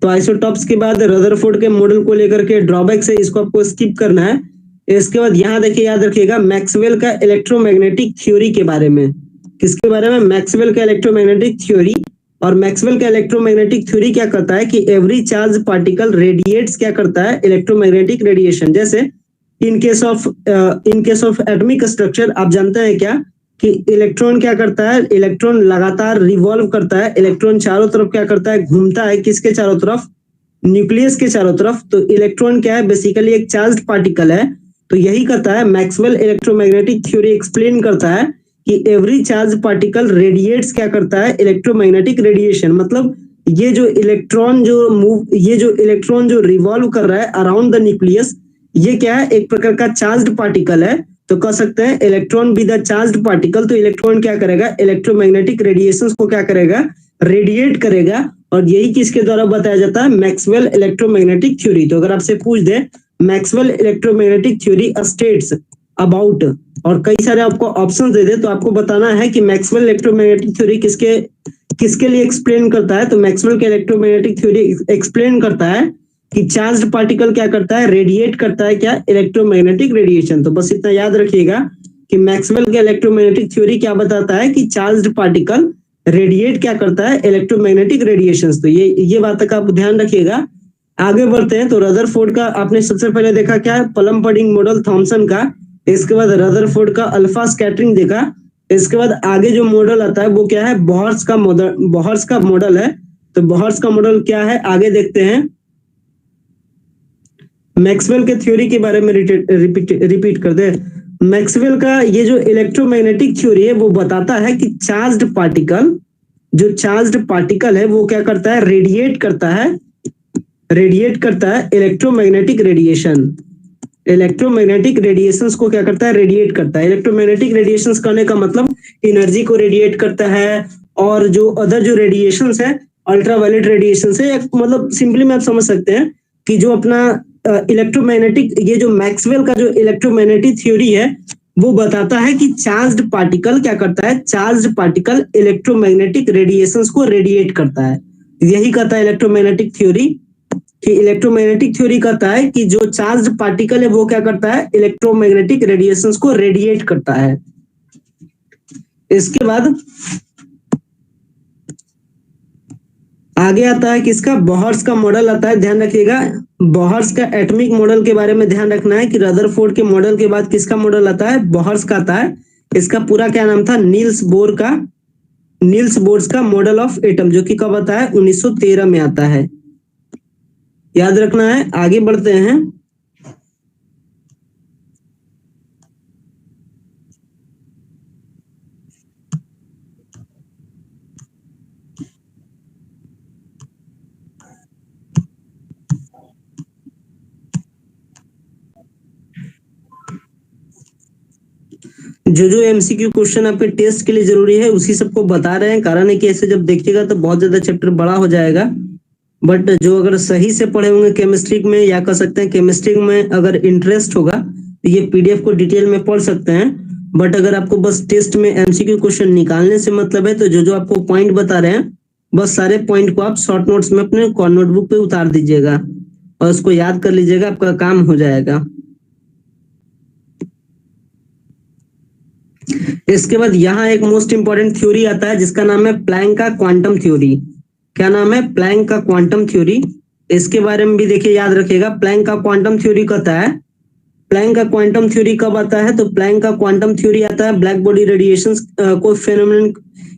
तो आइसोटॉप्स के बाद रदरफोर्ड के मॉडल को लेकर के ड्रॉबैक्स है, इसको आपको स्किप करना है। इसके बाद यहाँ देखिए, याद रखिएगा मैक्सवेल का इलेक्ट्रोमैग्नेटिक थ्योरी के बारे में। किसके बारे में? मैक्सवेल का इलेक्ट्रोमैग्नेटिक थ्योरी। और मैक्सवेल का इलेक्ट्रोमैग्नेटिक थ्योरी क्या करता है कि एवरी चार्ज पार्टिकल रेडिएट्स क्या करता है? Electromagnetic radiation. जैसे in case of atomic structure आप जानते हैं क्या कि इलेक्ट्रॉन क्या करता है? इलेक्ट्रॉन लगातार रिवॉल्व करता है, इलेक्ट्रॉन चारों तरफ क्या करता है? घूमता है। किसके चारों तरफ? न्यूक्लियस के चारों तरफ। तो इलेक्ट्रॉन क्या है? बेसिकली एक चार्ज्ड पार्टिकल है। तो यही करता है मैक्सवेल इलेक्ट्रोमैग्नेटिक थ्योरी एक्सप्लेन करता है कि एवरी चार्ज पार्टिकल रेडिएट्स क्या करता है? Electromagnetic radiation. मतलब ये जो इलेक्ट्रॉन जो रिवॉल्व कर रहा है अराउंड द न्यूक्लियस, ये क्या है? एक प्रकार का चार्ज्ड पार्टिकल है। तो कह सकते हैं electron be the charged particle. तो इलेक्ट्रॉन क्या करेगा? इलेक्ट्रोमैग्नेटिक रेडिएशंस को क्या करेगा? रेडिएट करेगा। और यही किसके द्वारा बताया जाता है? Maxwell electromagnetic theory. तो अगर आपसे पूछ दे Maxwell electromagnetic theory states about, और कई सारे आपको ऑप्शन दे दे, तो आपको बताना है कि मैक्सवेल इलेक्ट्रोमैग्नेटिक थ्योरी किसके लिए एक्सप्लेन करता है। तो मैक्सवेल के इलेक्ट्रोमैग्नेटिक थ्योरी एक्सप्लेन करता है कि चार्ज्ड पार्टिकल क्या करता है? रेडिएट करता है क्या? Electromagnetic radiation. तो बस इतना याद रखिएगा कि मैक्सवेल के इलेक्ट्रोमैग्नेटिक थ्योरी क्या बताता है कि चार्ज्ड पार्टिकल रेडिएट क्या करता है? Electromagnetic radiations. तो ये बात तक आप ध्यान रखिएगा। आगे बढ़ते हैं। तो रदरफोर्ड का आपने सबसे पहले देखा क्या है? प्लम-पडिंग मॉडल थॉमसन का। इसके बाद रदरफोर्ड का अल्फा स्कैटरिंग देखा। इसके बाद आगे जो मॉडल आता है वो क्या है? बोहर्स का मॉडल है। तो बोहर्स का मॉडल क्या है? आगे देखते हैं। मैक्सवेल के थ्योरी के बारे में रिपीट कर दे। मैक्सवेल का ये जो इलेक्ट्रोमैग्नेटिक थ्योरी है वो बताता है कि चार्ज्ड पार्टिकल है वो क्या करता है? रेडिएट करता है इलेक्ट्रोमैग्नेटिक रेडिएशंस को क्या करता है? रेडिएट करता है। इलेक्ट्रोमैग्नेटिक रेडिएशंस करने का मतलब एनर्जी को रेडिएट करता है, और जो अदर जो रेडिएशंस है, अल्ट्रावायलेट रेडिएशंस है, मतलब सिंपली में आप समझ सकते हैं कि जो अपना इलेक्ट्रोमैग्नेटिक, ये जो मैक्सवेल का जो इलेक्ट्रोमैग्नेटिक थ्योरी है वो बताता है कि चार्ज्ड पार्टिकल क्या करता है? चार्ज्ड पार्टिकल इलेक्ट्रोमैग्नेटिक रेडिएशंस को रेडिएट करता है। यही कहता है इलेक्ट्रोमैग्नेटिक थ्योरी, कि इलेक्ट्रोमैग्नेटिक थ्योरी कहता है कि जो चार्ज्ड पार्टिकल है वो क्या करता है? इलेक्ट्रोमैग्नेटिक रेडिएशंस को रेडिएट करता है। इसके बाद आगे आता है किसका? बोहर्स का मॉडल आता है। ध्यान रखिएगा, बोहर्स का एटॉमिक मॉडल के बारे में ध्यान रखना है कि रदरफोर्ड के मॉडल के बाद किसका मॉडल आता है? बोहर्स का आता है। इसका पूरा क्या नाम था? नील्स बोर्स का मॉडल ऑफ एटम, जो कि कब आता है? 1913 में आता है। याद रखना है। आगे बढ़ते हैं। जो एमसीक्यू क्वेश्चन आपके टेस्ट के लिए जरूरी है उसी सबको बता रहे हैं। कारण है कि ऐसे जब देखिएगा तो बहुत ज्यादा चैप्टर बड़ा हो जाएगा। बट जो अगर सही से पढ़े होंगे केमिस्ट्री में, या कह सकते हैं केमिस्ट्री में अगर इंटरेस्ट होगा तो ये पीडीएफ को डिटेल में पढ़ सकते हैं। बट अगर आपको बस टेस्ट में एमसीक्यू क्वेश्चन निकालने से मतलब है, तो जो जो आपको पॉइंट बता रहे हैं बस सारे पॉइंट को आप शॉर्ट नोट्स में अपने नोटबुक पे उतार दीजिएगा और उसको याद कर लीजिएगा, आपका काम हो जाएगा। इसके बाद यहाँ एक मोस्ट इंपॉर्टेंट थ्योरी आता है जिसका नाम है प्लैंक का क्वांटम थ्योरी। क्या नाम है? प्लैंक का क्वांटम थ्योरी। इसके बारे में भी देखिए, याद रखिएगा। प्लैंक का क्वांटम थ्योरी कहता है, प्लैंक का क्वांटम थ्योरी कब आता है? तो प्लैंक का क्वांटम थ्योरी आता है ब्लैक बॉडी रेडिएशंस को फेनोमेनन,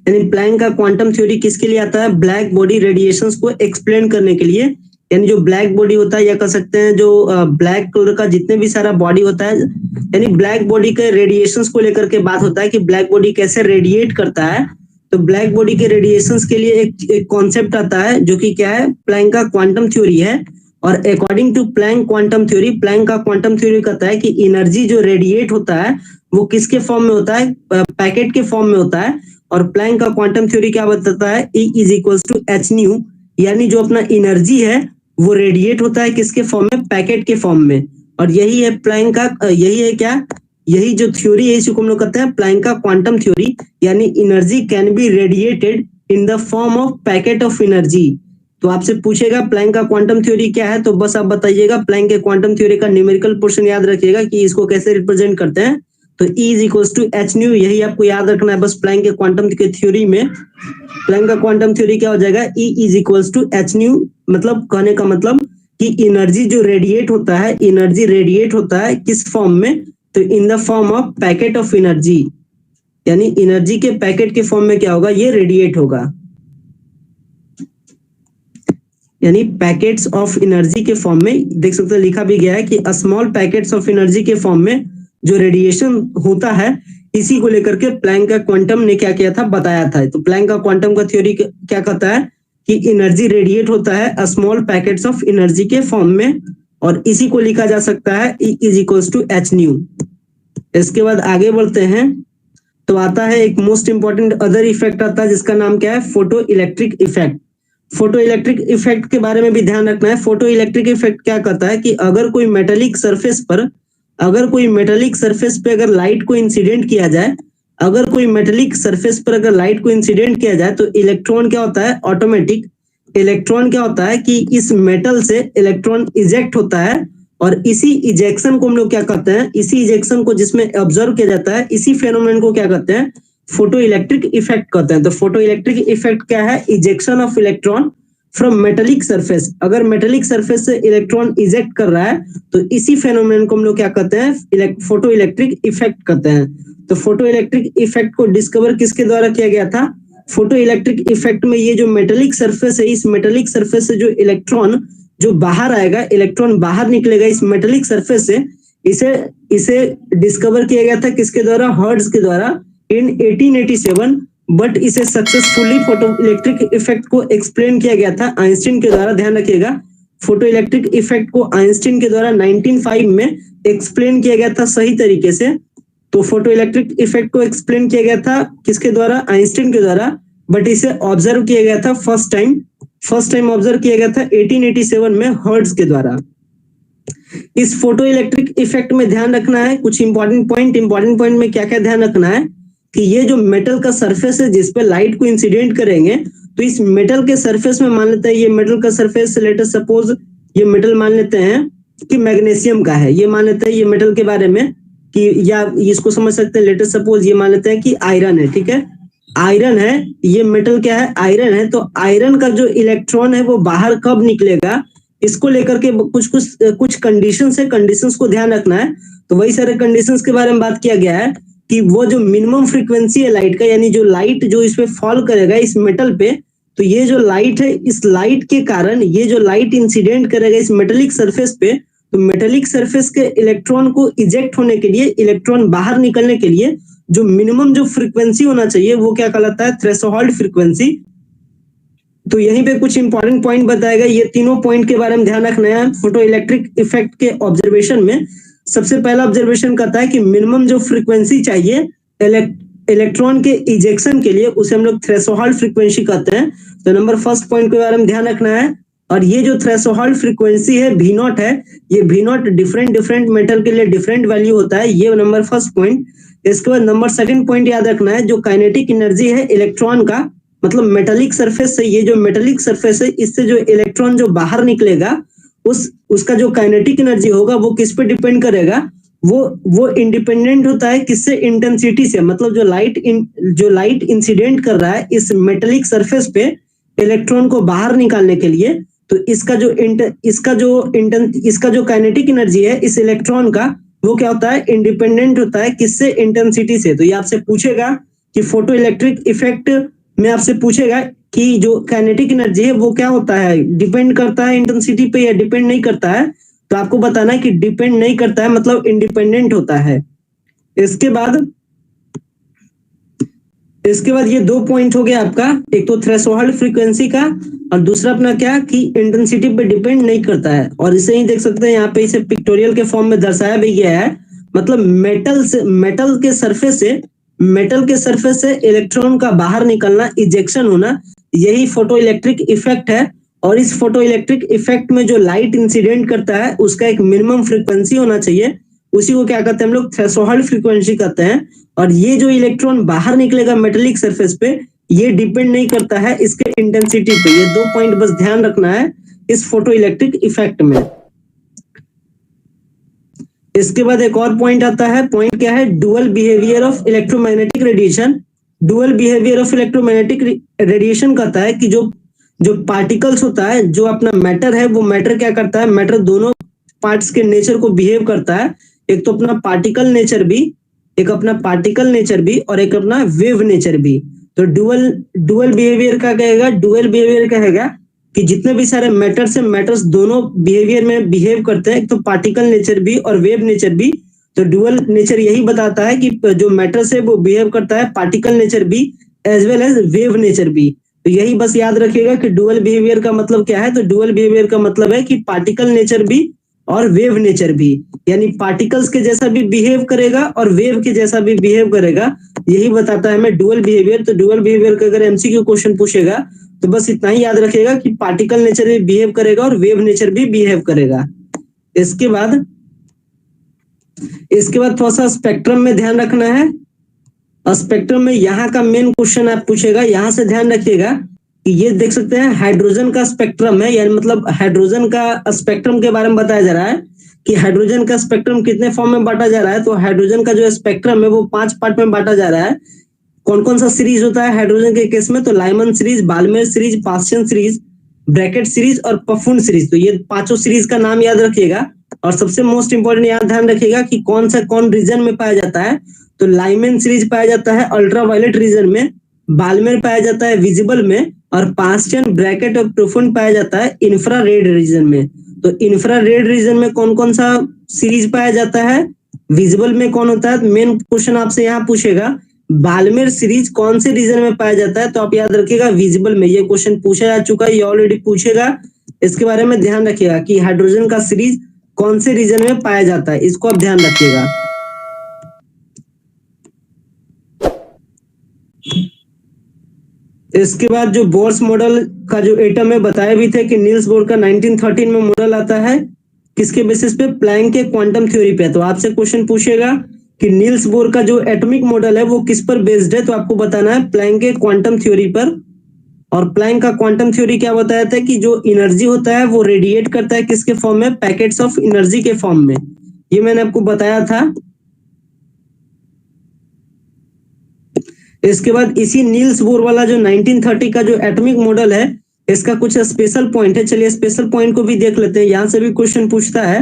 यानी प्लैंक का क्वांटम थ्योरी किसके लिए आता है? ब्लैक बॉडी रेडिएशंस को एक्सप्लेन करने के लिए। यानी जो ब्लैक बॉडी होता है, या कह सकते हैं जो ब्लैक कलर का जितने भी सारा बॉडी होता है, यानी ब्लैक बॉडी के रेडिएशंस को लेकर के बात होता है कि ब्लैक बॉडी कैसे रेडिएट करता है। तो ब्लैक बॉडी के रेडिएशंस के लिए एक कॉन्सेप्ट आता है जो कि क्या है? प्लैंक का क्वांटम थ्योरी है। और according to Planck quantum theory, Planck का क्वांटम थ्योरी कहता है कि एनर्जी जो रेडिएट होता है वो किसके फॉर्म में होता है? पैकेट के फॉर्म में होता है। और प्लैंक का क्वांटम थ्योरी क्या बताता है? E is equals to h nu, यानी जो अपना एनर्जी है वो रेडिएट होता है किसके फॉर्म में? पैकेट के फॉर्म में। और यही है प्लैंक का, यही है क्या, यही जो थ्योरी है इसको हम लोग कहते हैं प्लैंक का क्वांटम थ्योरी। यानी energy can be radiated in the form of packet of energy. तो आपसे पूछेगा प्लैंक का क्वांटम थ्योरी क्या है, तो बस आप बताइएगा। प्लैंक के क्वांटम थ्योरी का न्यूमेरिकल पोर्शन याद रखिएगा कि इसको कैसे रिप्रेजेंट करते हैं। तो E is equals to h nu, यही आपको याद रखना है बस। प्लैंक के क्वांटम के थ्योरी में प्लैंक का क्वांटम थ्योरी क्या हो जाएगा? E is equals to h nu. मतलब कहने का मतलब कि एनर्जी जो रेडिएट होता है, एनर्जी रेडिएट होता है किस फॉर्म में? तो in the form of packet of energy. यानी एनर्जी के पैकेट के फॉर्म में क्या होगा? ये रेडिएट होगा। यानी पैकेट्स ऑफ एनर्जी के फॉर्म में, देख सकते हैं लिखा भी गया है कि स्मॉल पैकेट्स ऑफ एनर्जी के फॉर्म में जो रेडिएशन होता है, इसी को लेकर के प्लैंक का क्वांटम ने क्या किया था? बताया था। तो प्लैंक का क्वांटम का थ्योरी क्या कहता है कि एनर्जी रेडिएट होता है स्मॉल पैकेट्स ऑफ एनर्जी के फॉर्म में, और इसी को लिखा जा सकता है E is equals to h nu. इसके बाद आगे बढ़ते हैं तो आता है एक मोस्ट इंपॉर्टेंट अदर इफेक्ट आता है जिसका नाम क्या है? Photo electric effect. Photo electric effect के बारे में भी ध्यान रखना है। फोटो इलेक्ट्रिक इफेक्ट क्या कहता है कि अगर कोई मेटेलिक सरफेस पर, अगर कोई मेटेलिक सरफेस पे अगर लाइट को इंसिडेंट किया जाए, अगर कोई मेटेलिक सरफेस पर अगर लाइट को इंसिडेंट किया जाए तो इलेक्ट्रॉन क्या होता है? ऑटोमेटिक इलेक्ट्रॉन क्या होता है कि इस मेटल से इलेक्ट्रॉन इजेक्ट होता है। और इसी इजेक्शन को हम लोग क्या कहते हैं? इसी इजेक्शन को जिसमें ऑब्जर्व किया जाता है, इसी फेनोमेनन को क्या कहते हैं? फोटो इलेक्ट्रिक इफेक्ट कहते हैं। तो फोटो इलेक्ट्रिक इफेक्ट क्या है? Ejection of electron from metallic surface. अगर मेटेलिक सरफेस से इलेक्ट्रॉन इजेक्ट कर रहा है तो इसी फेनोमेनन को हम लोग क्या कहते हैं? फोटो इलेक्ट्रिक इफेक्ट कहते हैं। तो फोटो इलेक्ट्रिक इफेक्ट को डिस्कवर किसके द्वारा किया गया था? फोटो इलेक्ट्रिक इफेक्ट में ये जो मेटेलिक सरफेस है, इस मेटेलिक सरफेस से जो इलेक्ट्रॉन जो बाहर आएगा, इलेक्ट्रॉन बाहर निकलेगा इस मेटेलिक सरफेस से, इसे डिस्कवर किया गया था किसके द्वारा? हर्ट्ज के द्वारा इन 1887। बट इसे सक्सेसफुली फोटो इलेक्ट्रिक इफेक्ट को एक्सप्लेन किया गया था आइंस्टीन के द्वारा। ध्यान रखिएगा, फोटो इलेक्ट्रिक इफेक्ट को आइंस्टीन के द्वारा 1905 में एक्सप्लेन किया गया था सही तरीके से। तो फोटो इलेक्ट्रिक इफेक्ट को एक्सप्लेन किया गया था किसके द्वारा? आइंस्टीन के द्वारा। बट इसे ऑब्जर्व किया गया था फर्स्ट टाइम ऑब्जर्व किया गया था 1887 में हर्ट्ज के द्वारा। इस फोटो इलेक्ट्रिक इफेक्ट में ध्यान रखना है कुछ इंपॉर्टेंट पॉइंट में क्या क्या ध्यान रखना है कि ये जो मेटल का सरफेस है जिस पे लाइट को इंसिडेंट करेंगे, तो इस मेटल के सरफेस में मान लेते हैं, ये मेटल का सरफेस, लेट अस सपोज ये मेटल मान लेते हैं कि मैग्नीशियम का है, ये मान लेते हैं ये मेटल के बारे में कि, या इसको समझ सकते हैं, लेट अस सपोज ये मान लेते हैं कि आयरन है। ठीक है, आयरन है, ये मेटल क्या है? आयरन है। तो आयरन का जो इलेक्ट्रॉन है वो बाहर कब निकलेगा, इसको लेकर के कुछ कंडीशंस है, कंडीशंस को ध्यान रखना है। तो वही सारे कंडीशंस के बारे में बात किया गया है कि वो जो मिनिमम फ्रीक्वेंसी है लाइट का, यानी जो लाइट जो इस पे फॉल करेगा इस मेटल पे, तो ये जो लाइट है, इस लाइट के कारण ये जो लाइट इंसिडेंट करेगा इस मेटेलिक सरफेस पे, तो मेटेलिक सरफेस के इलेक्ट्रॉन को इजेक्ट होने के लिए, इलेक्ट्रॉन बाहर निकलने के लिए जो मिनिमम जो फ्रीक्वेंसी होना चाहिए वो क्या कहलाता है? Threshold frequency. तो यहीं पे कुछ इंपॉर्टेंट पॉइंट बताएगा, ये तीनों पॉइंट के बारे में ध्यान रखना है। फोटो इलेक्ट्रिक इफेक्ट के ऑब्जर्वेशन में सबसे पहला ऑब्जर्वेशन कहता है कि मिनिमम जो फ्रीक्वेंसी चाहिए इलेक्ट्रॉन के इजेक्शन के लिए, उसे हम लोग थ्रेशोल्ड फ्रीक्वेंसी कहते हैं। तो नंबर फर्स्ट पॉइंट के बारे में ध्यान रखना है। और ये जो थ्रेशोल्ड फ्रीक्वेंसी है V नॉट है, ये V नॉट डिफरेंट मेटल के लिए डिफरेंट वैल्यू होता है। ये नंबर फर्स्ट पॉइंट। इसके बाद नंबर सेकंड पॉइंट याद रखना है, जो काइनेटिक एनर्जी है इलेक्ट्रॉन का, मतलब मेटेलिक सरफेस से, ये जो मेटेलिक सरफेस है इससे जो इलेक्ट्रॉन जो बाहर निकलेगा उसका जो काइनेटिक एनर्जी होगा वो किस पे डिपेंड करेगा, वो इंडिपेंडेंट होता है किससे, इंटेंसिटी से। मतलब जो लाइट इंसिडेंट कर रहा है इस मेटेलिक सरफेस पे इलेक्ट्रॉन को बाहर निकालने के लिए, तो इसका जो काइनेटिक एनर्जी है इस इलेक्ट्रॉन का, वो क्या होता है, इंडिपेंडेंट होता है किससे, इंटेंसिटी से। तो ये आपसे पूछेगा कि फोटो इलेक्ट्रिक इफेक्ट में आपसे पूछेगा कि जो काइनेटिक एनर्जी है वो क्या होता है, डिपेंड करता है इंटेंसिटी पे या डिपेंड नहीं करता है। तो आपको बताना है कि डिपेंड नहीं करता है, मतलब इंडिपेंडेंट होता है। इसके बाद ये 2 पॉइंट हो गया आपका, एक तो थ्रेशोल्ड फ्रीक्वेंसी का और दूसरा अपना क्या कि इंटेंसिटी पे डिपेंड नहीं करता है। और इसे ही देख सकते हैं यहाँ पे, इसे पिक्टोरियल के फॉर्म में दर्शाया भी गया है। मतलब मेटल के सरफेस से इलेक्ट्रॉन का बाहर निकलना, इजेक्शन होना, यही फोटो इलेक्ट्रिक इफेक्ट है। और इस फोटो इलेक्ट्रिक इफेक्ट में जो लाइट इंसिडेंट करता है उसका एक मिनिमम फ्रीक्वेंसी होना चाहिए, उसी को क्या कहते हैं हम लोग, थ्रेशोल्ड फ्रीक्वेंसी कहते हैं। और ये जो इलेक्ट्रॉन बाहर निकलेगा मेटेलिक सरफेस पे, ये डिपेंड नहीं करता है इसके इंटेंसिटी पे। ये 2 पॉइंट बस ध्यान रखना है इस फोटो इलेक्ट्रिक इफेक्ट में। इसके बाद एक और पॉइंट आता है, पॉइंट क्या है, dual behaviour of electromagnetic radiation. Dual behaviour of electromagnetic radiation कहता है कि जो पार्टिकल्स होता है, जो अपना मैटर है, वो मैटर क्या करता है, मैटर दोनों पार्ट्स के नेचर को बिहेव करता है। एक तो अपना पार्टिकल नेचर भी, और एक अपना वेव नेचर भी। तो डुअल बिहेवियर का कहेगा कि जितने भी सारे मैटर्स दोनों बिहेवियर में बिहेव करते हैं, एक तो पार्टिकल नेचर भी और वेव नेचर भी। तो डुअल नेचर यही बताता है कि जो मैटर्स है वो बिहेव करता है पार्टिकल नेचर भी as well as wave nature भी। तो यही बस याद रखिएगा कि डुअल बिहेवियर का मतलब क्या है। तो डुअल बिहेवियर का मतलब है कि पार्टिकल नेचर भी और वेव नेचर भी, यानी पार्टिकल्स के जैसा भी बिहेव करेगा और वेव के जैसा भी बिहेव करेगा, यही बताता है हमें डुअल बिहेवियर। तो डुअल बिहेवियर का अगर एमसीक्यू क्वेश्चन पूछेगा तो बस इतना ही याद रखिएगा कि पार्टिकल नेचर भी बिहेव करेगा और वेव नेचर भी बिहेव करेगा। इसके बाद थोड़ा सा स्पेक्ट्रम में ध्यान रखना है। स्पेक्ट्रम में यहाँ का मेन क्वेश्चन आप पूछेगा, यहाँ से ध्यान रखिएगा कि ये देख सकते हैं हाइड्रोजन का स्पेक्ट्रम है, यानी मतलब हाइड्रोजन का स्पेक्ट्रम के बारे में बताया जा रहा है कि हाइड्रोजन का स्पेक्ट्रम कितने फॉर्म में बांटा जा रहा है। तो हाइड्रोजन का जो स्पेक्ट्रम है वो 5 पार्ट में बांटा जा रहा है। कौन कौन सा सीरीज होता है हाइड्रोजन के केस में, तो Lyman series, Balmer series, Paschen series, Brackett series और पफून सीरीज। तो ये 5 सीरीज का नाम याद रखिएगा। और सबसे मोस्ट इंपोर्टेंट याद ध्यान रखिएगा कि कौन रीजन में पाया जाता है। तो लाइमन सीरीज पाया जाता है अल्ट्रावायलेट रीजन में, बाल्मेर पाया जाता है विजिबल में, और पास्चन, ब्रैकेट और प्रोफून पाया जाता है इंफ्रारेड रीजन में। तो इंफ्रारेड रीजन में कौन कौन सा सीरीज पाया जाता है, विजिबल में कौन होता है, मेन क्वेश्चन आपसे यहाँ पूछेगा बाल्मेर सीरीज कौन से रीजन में पाया जाता है। तो आप याद रखिएगा विजिबल में। ये क्वेश्चन पूछा जा चुका है, ये ऑलरेडी पूछेगा, इसके बारे में ध्यान रखिएगा कि हाइड्रोजन का सीरीज कौन से रीजन में पाया जाता है, इसको आप ध्यान रखिएगा। इसके बाद जो बोर्स मॉडल का जो एटम है, बताया भी थे कि नील्स बोर का 1913 में मॉडल आता है, किसके बेसिस पे, प्लैंक के क्वांटम थ्योरी पे। तो आपसे क्वेश्चन पूछेगा कि नील्स बोर का जो एटॉमिक मॉडल है वो किस पर बेस्ड है, तो आपको बताना है प्लैंक के क्वांटम थ्योरी पर। और प्लैंक का क्वांटम थ्योरी क्या बताया था कि जो एनर्जी होता है वो रेडिएट करता है किसके फॉर्म में, पैकेट्स ऑफ एनर्जी के फॉर्म में। ये मैंने आपको बताया था। इसके बाद इसी नील्स बोर वाला जो 1930 का जो एटॉमिक मॉडल है, इसका कुछ स्पेशल पॉइंट है। चलिए स्पेशल पॉइंट को भी देख लेते हैं, यहां से भी क्वेश्चन पूछता है।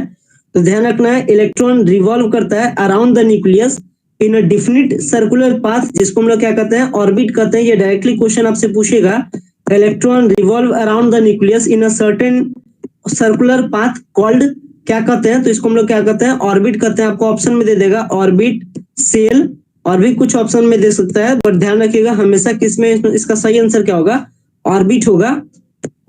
तो ध्यान रखना है, इलेक्ट्रॉन रिवॉल्व करता है around the nucleus in a definite circular path, जिसको हम लोग क्या कहते हैं, ऑर्बिट कहते हैं। ये डायरेक्टली क्वेश्चन आपसे पूछेगा, electron revolve around the nucleus in a certain circular path called, क्या कहते हैं, तो इसको हम लोग क्या कहते हैं, ऑर्बिट कहते हैं। आपको ऑप्शन में दे देगा ऑर्बिट, सेल, और भी कुछ ऑप्शन में दे सकता है, बट ध्यान रखिएगा हमेशा किसमें इसका सही आंसर क्या होगा, ऑर्बिट होगा।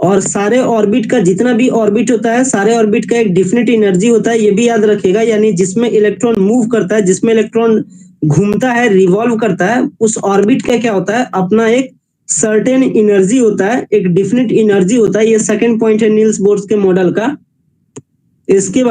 और सारे ऑर्बिट का जितना भी ऑर्बिट होता है, सारे ऑर्बिट का एक डिफिनिट एनर्जी होता है, ये भी याद रखिएगा। यानी जिसमें इलेक्ट्रॉन मूव करता है, जिसमें इलेक्ट्रॉन घूमता है, रिवॉल्व करता है, उस ऑर्बिट का क्या होता है, अपना एक सर्टेन एनर्जी होता है, एक डिफिनिट एनर्जी होता है। ये सेकंड पॉइंट है नील्स बोर्स के मॉडल का। इसके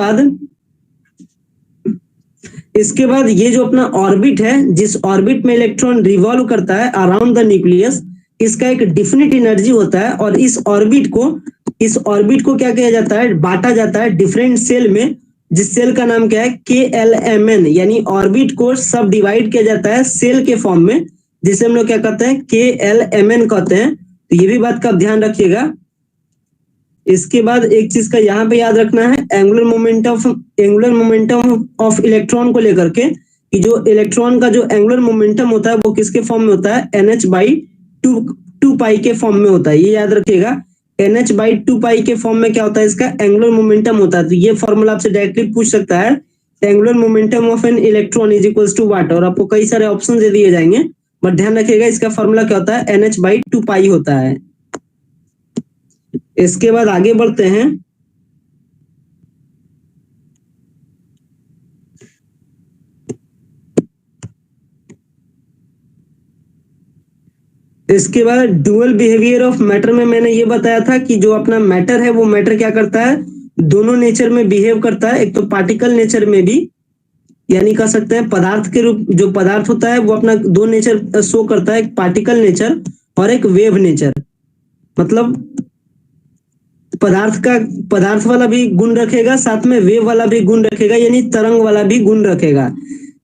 बाद ये जो अपना ऑर्बिट है, जिस ऑर्बिट में इलेक्ट्रॉन रिवॉल्व करता है अराउंड द न्यूक्लियस, इसका एक डिफिनिट एनर्जी होता है। और इस ऑर्बिट को क्या किया जाता है, बांटा जाता है डिफरेंट सेल में, जिस सेल का नाम क्या है, KLMN, यानी ऑर्बिट को सब डिवाइड किया जाता है सेल के फॉर्म में, जिसे हम लोग क्या कहते हैं, KLMN कहते हैं। तो ये भी बात का ध्यान रखिएगा। इसके बाद एक चीज का यहाँ पे याद रखना है, एंगुलर मोमेंटम ऑफ इलेक्ट्रॉन को लेकर के, कि जो इलेक्ट्रॉन का जो एंगुलर मोमेंटम होता है वो किसके फॉर्म में होता है, NH/2 पाई के फॉर्म में होता है। ये याद रखिएगा, NH/2 पाई के फॉर्म में क्या होता है, इसका एंगुलर मोमेंटम होता है। तो ये फॉर्मूला आपसे डायरेक्टली पूछ सकता है, angular momentum of an electron is equals to what, और आपको कई सारे ऑप्शन दे दिए जाएंगे, बट ध्यान रखिएगा इसका फॉर्मूला क्या होता है, NH/2 पाई होता है। इसके बाद आगे बढ़ते हैं। इसके बाद डुअल बिहेवियर ऑफ मैटर में मैंने ये बताया था कि जो अपना मैटर है वो मैटर क्या करता है, दोनों नेचर में बिहेव करता है। एक तो पार्टिकल नेचर में भी, यानी कह सकते हैं पदार्थ के रूप, जो पदार्थ होता है वो अपना दो नेचर शो करता है, एक पार्टिकल नेचर और एक वेव नेचर। मतलब पदार्थ वाला भी गुण रखेगा, साथ में वेव वाला भी गुण रखेगा, यानी तरंग वाला भी गुण रखेगा।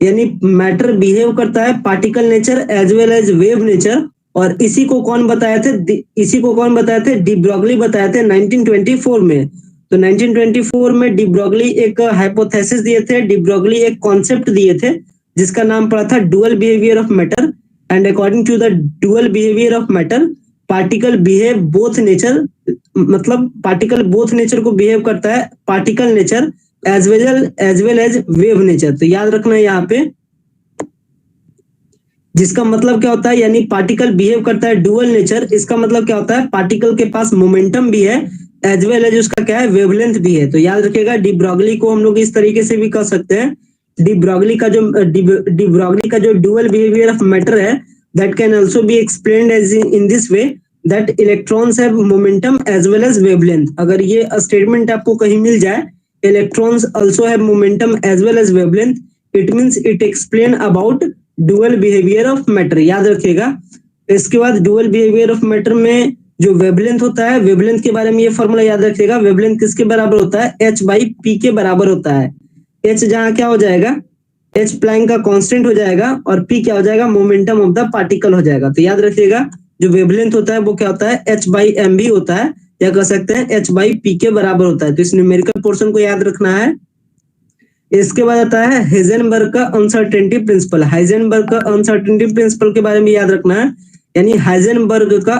यानी मैटर बिहेव करता है particle nature as well as wave nature. और इसी को कौन बताए थे, डी ब्रॉगली बताए थे 1924 में। तो 1924 में डी ब्रॉगली एक हाइपोथेसिस दिए थे, डी ब्रॉगली एक कॉन्सेप्ट दिए थे जिसका नाम पड़ा था dual behaviour of matter. And according to the dual behaviour of matter, particle behave both nature, मतलब पार्टिकल बोथ नेचर को बिहेव करता है, particle nature as well as wave nature. तो याद रखना है यहाँ पे, जिसका मतलब क्या होता है, यानी पार्टिकल बिहेव करता है डुअल नेचर, इसका मतलब क्या होता है, पार्टिकल के पास मोमेंटम भी है एज वेल एज उसका क्या है, वेवलेंथ भी है। तो याद रखिएगा, डी ब्रॉगली को हम लोग इस तरीके से भी कह सकते हैं, डी ब्रॉगली का जो डुअल बिहेवियर ऑफ मैटर है, that can also be explained as in this way that electrons have momentum as well as wavelength। अगर ये स्टेटमेंट आपको कहीं मिल जाए, electrons also have momentum as well as wavelength, it means it explain about dual behavior of matter। याद रखिएगा। इसके बाद dual behavior of matter में जो वेवलेंथ होता है, वेवलेंथ के बारे में ये फॉर्मूला याद रखिएगा, वेवलेंथ किसके बराबर होता है, H/P के बराबर होता है। H जहां क्या हो जाएगा, H प्लैंक का कांस्टेंट हो जाएगा, और P क्या हो जाएगा, मोमेंटम ऑफ द पार्टिकल हो जाएगा। तो याद रखिएगा, जो वेवलेंथ होता है वो क्या होता है, H/m होता है, या कह सकते हैं H/P के बराबर होता है। तो इस न्यूमेरिकल पोर्शन को याद रखना है। इसके बाद आता है हाइजेनबर्ग का अनसर्टेनिटी प्रिंसिपल। हाइजेनबर्ग का अनसर्टेनिटी प्रिंसिपल के बारे में याद रखना है, यानी हाइजेनबर्ग का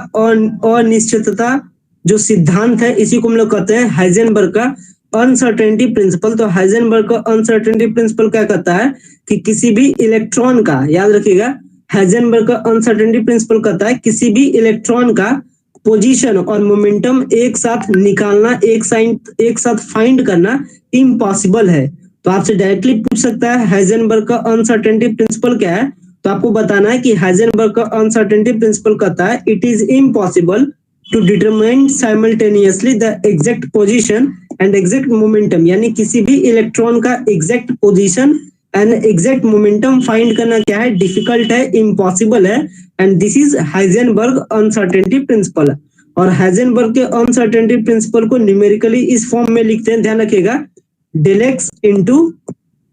अनिश्चितता जो सिद्धांत है, इसी को हम लोग कहते हैं हाइजेनबर्ग का अनसर्टेनिटी प्रिंसिपल। तो हाइजेनबर्ग का अनसर्टेनिटी प्रिंसिपल क्या कहता है कि किसी भी इलेक्ट्रॉन का, याद रखिएगा, हाइजेनबर्ग का अनसर्टेनिटी प्रिंसिपल कहता है किसी भी इलेक्ट्रॉन का पोजीशन और मोमेंटम एक साथ निकालना, एक साथ फाइंड करना इम्पॉसिबल है। तो आपसे डायरेक्टली पूछ सकता है हाइजेनबर्ग का अनसर्टेनिटी प्रिंसिपल क्या है, तो आपको बताना है कि हाइजेनबर्ग का अनसर्टेनिटी प्रिंसिपल कहता है it is impossible to determine simultaneously the exact position and exact momentum. यानी किसी भी इलेक्ट्रॉन का exact position and exact momentum find करना क्या है, डिफिकल्ट है, इम्पॉसिबल है। And this is Heisenberg uncertainty principle. और हाइजेनबर्ग के अनसर्टेनिटी प्रिंसिपल को न्यूमेरिकली इस फॉर्म में लिखते हैं, ध्यान रखिएगा, del x into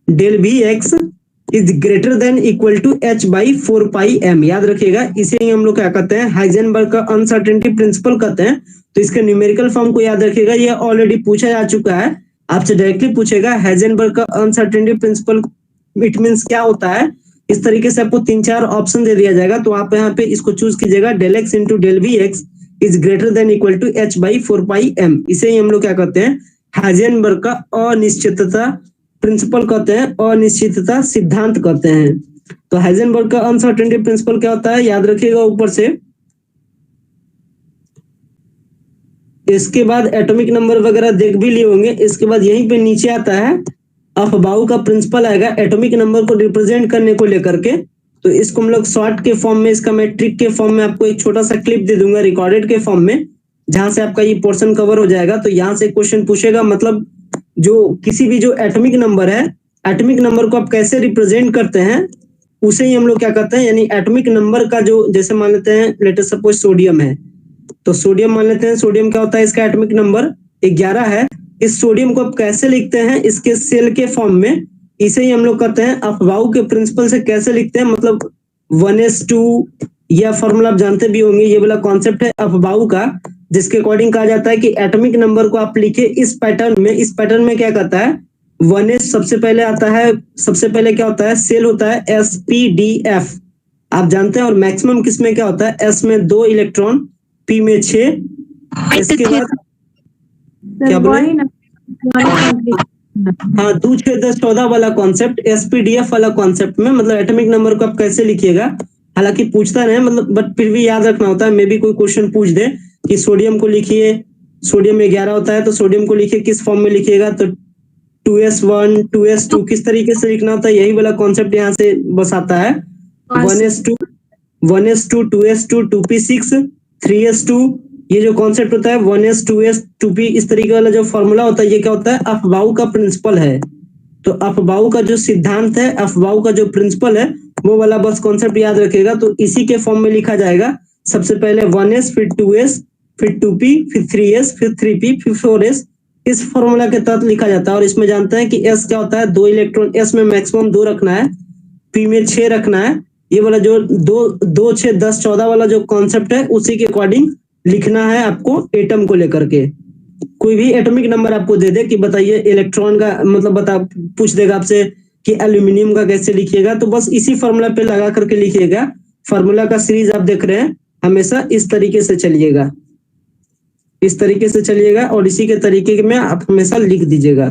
del vx is greater than equal to H/4 pi m। याद रखिएगा, इसे ही हम लोग क्या कहते हैं, हाइजेनबर्ग का अनसर्टेनिटी प्रिंसिपल कहते हैं। तो इसका न्यूमेरिकल फॉर्म को याद रखिएगा, ये ऑलरेडी पूछा जा चुका है, आपसे डायरेक्टली पूछेगा हाइजेनबर्ग का अनसर्टेनिटी प्रिंसिपल इट मींस क्या होता है। इस तरीके से आपको 3-4 ऑप्शन दे दिया जाएगा, तो आप यहाँ पे इसको चूज कीजिएगा, del x into del vx is greater than equal to H/4 pi m। इसे ही हम लोग क्या कहते हैं, हाइजेनबर्ग का अनिश्चितता प्रिंसिपल कहते हैं, अनिश्चितता सिद्धांत कहते हैं। तो हाइजेनबर्ग का अनसर्टेनिटी प्रिंसिपल क्या होता है, याद रखिएगा ऊपर से। इसके बाद एटॉमिक नंबर वगैरह देख भी लिए होंगे। इसके बाद यहीं पे नीचे आता है अफबाउ का प्रिंसिपल आएगा, एटॉमिक नंबर को रिप्रेजेंट करने को लेकर के। तो इसको हम लोग शॉर्ट के फॉर्म में, इसका मैं ट्रिक के फॉर्म में आपको एक छोटा सा क्लिप दे दूंगा रिकॉर्डेड के फॉर्म में, जहां से आपका ये पोर्शन कवर हो जाएगा। तो यहाँ से क्वेश्चन पूछेगा, मतलब जो किसी भी जो एटॉमिक नंबर है, एटॉमिक नंबर को आप कैसे रिप्रेजेंट करते हैं, उसे ही हम लोग क्या करते हैं, यानी एटॉमिक नंबर का जो, जैसे मान लेते हैं लेट अस सपोज सोडियम है, तो सोडियम मान लेते हैं, सोडियम क्या होता है, इसका एटॉमिक नंबर 11 है। इस सोडियम को आप कैसे लिखते हैं, इसके सेल के फॉर्म में, इसे ही हम लोग कहते हैं अफबाउ के प्रिंसिपल से कैसे लिखते हैं, मतलब 1s2, यह फॉर्मूला आप जानते भी होंगे, ये वाला कॉन्सेप्ट है अफबाउ का, जिसके अकॉर्डिंग कहा जाता है कि एटॉमिक नंबर को आप लिखे इस पैटर्न में। इस पैटर्न में क्या कहता है, 1s सबसे पहले आता है, सबसे पहले क्या होता है, सेल होता है sp-d-f, आप जानते हैं। और मैक्सिमम किस में क्या होता है, s में 2 इलेक्ट्रॉन, p में 6, इसके बाद क्या बोले, हाँ 2 6 10 14 वाला कॉन्सेप्ट, sp-d-f वाला कॉन्सेप्ट में, मतलब एटॉमिक नंबर को आप कैसे लिखिएगा, हालांकि पूछता नहीं मतलब, बट फिर भी याद रखना होता है, मे भी कोई क्वेश्चन पूछ दे कि सोडियम को लिखिए, सोडियम में 11 होता है, तो सोडियम को लिखिए किस फॉर्म में लिखिएगा, तो 2s1 2s2 किस तरीके से लिखना होता है, यही वाला कॉन्सेप्ट यहाँ से बस आता है। 1s2 1s2 2s2 2p6 3s2, ये जो कॉन्सेप्ट होता है 1s 2s 2p, इस तरीके वाला जो फॉर्मूला होता है, ये क्या होता है, अफबाउ का प्रिंसिपल है। तो अफबाउ का जो सिद्धांत है, अफबाउ का जो प्रिंसिपल है, वो वाला बस कॉन्सेप्ट याद रखिएगा। तो इसी के फॉर्म में लिखा जाएगा, सबसे पहले 1s, फिर 2s, फिर 2p, फिर 3s, फिर 3p, फिर 4s, इस फॉर्मूला के तहत लिखा जाता है। और इसमें जानते हैं कि s क्या होता है, 2 इलेक्ट्रॉन, s में मैक्सिमम 2 रखना है, p में 6 रखना है। ये वाला जो 2 6 10 14 वाला जो कॉन्सेप्ट है, उसी के अकॉर्डिंग लिखना है आपको एटम को लेकर के। कोई भी एटॉमिक नंबर आपको दे दे कि बताइए इलेक्ट्रॉन का, मतलब बता, पूछ देगा आपसे कि एल्यूमिनियम का कैसे लिखिएगा, तो बस इसी फॉर्मूला पे लगा करके लिखिएगा। फॉर्मूला का सीरीज आप देख रहे हैं, हमेशा इस तरीके से चलिएगा, इस तरीके से चलिएगा, और इसी के तरीके में आप हमेशा लिख दीजिएगा।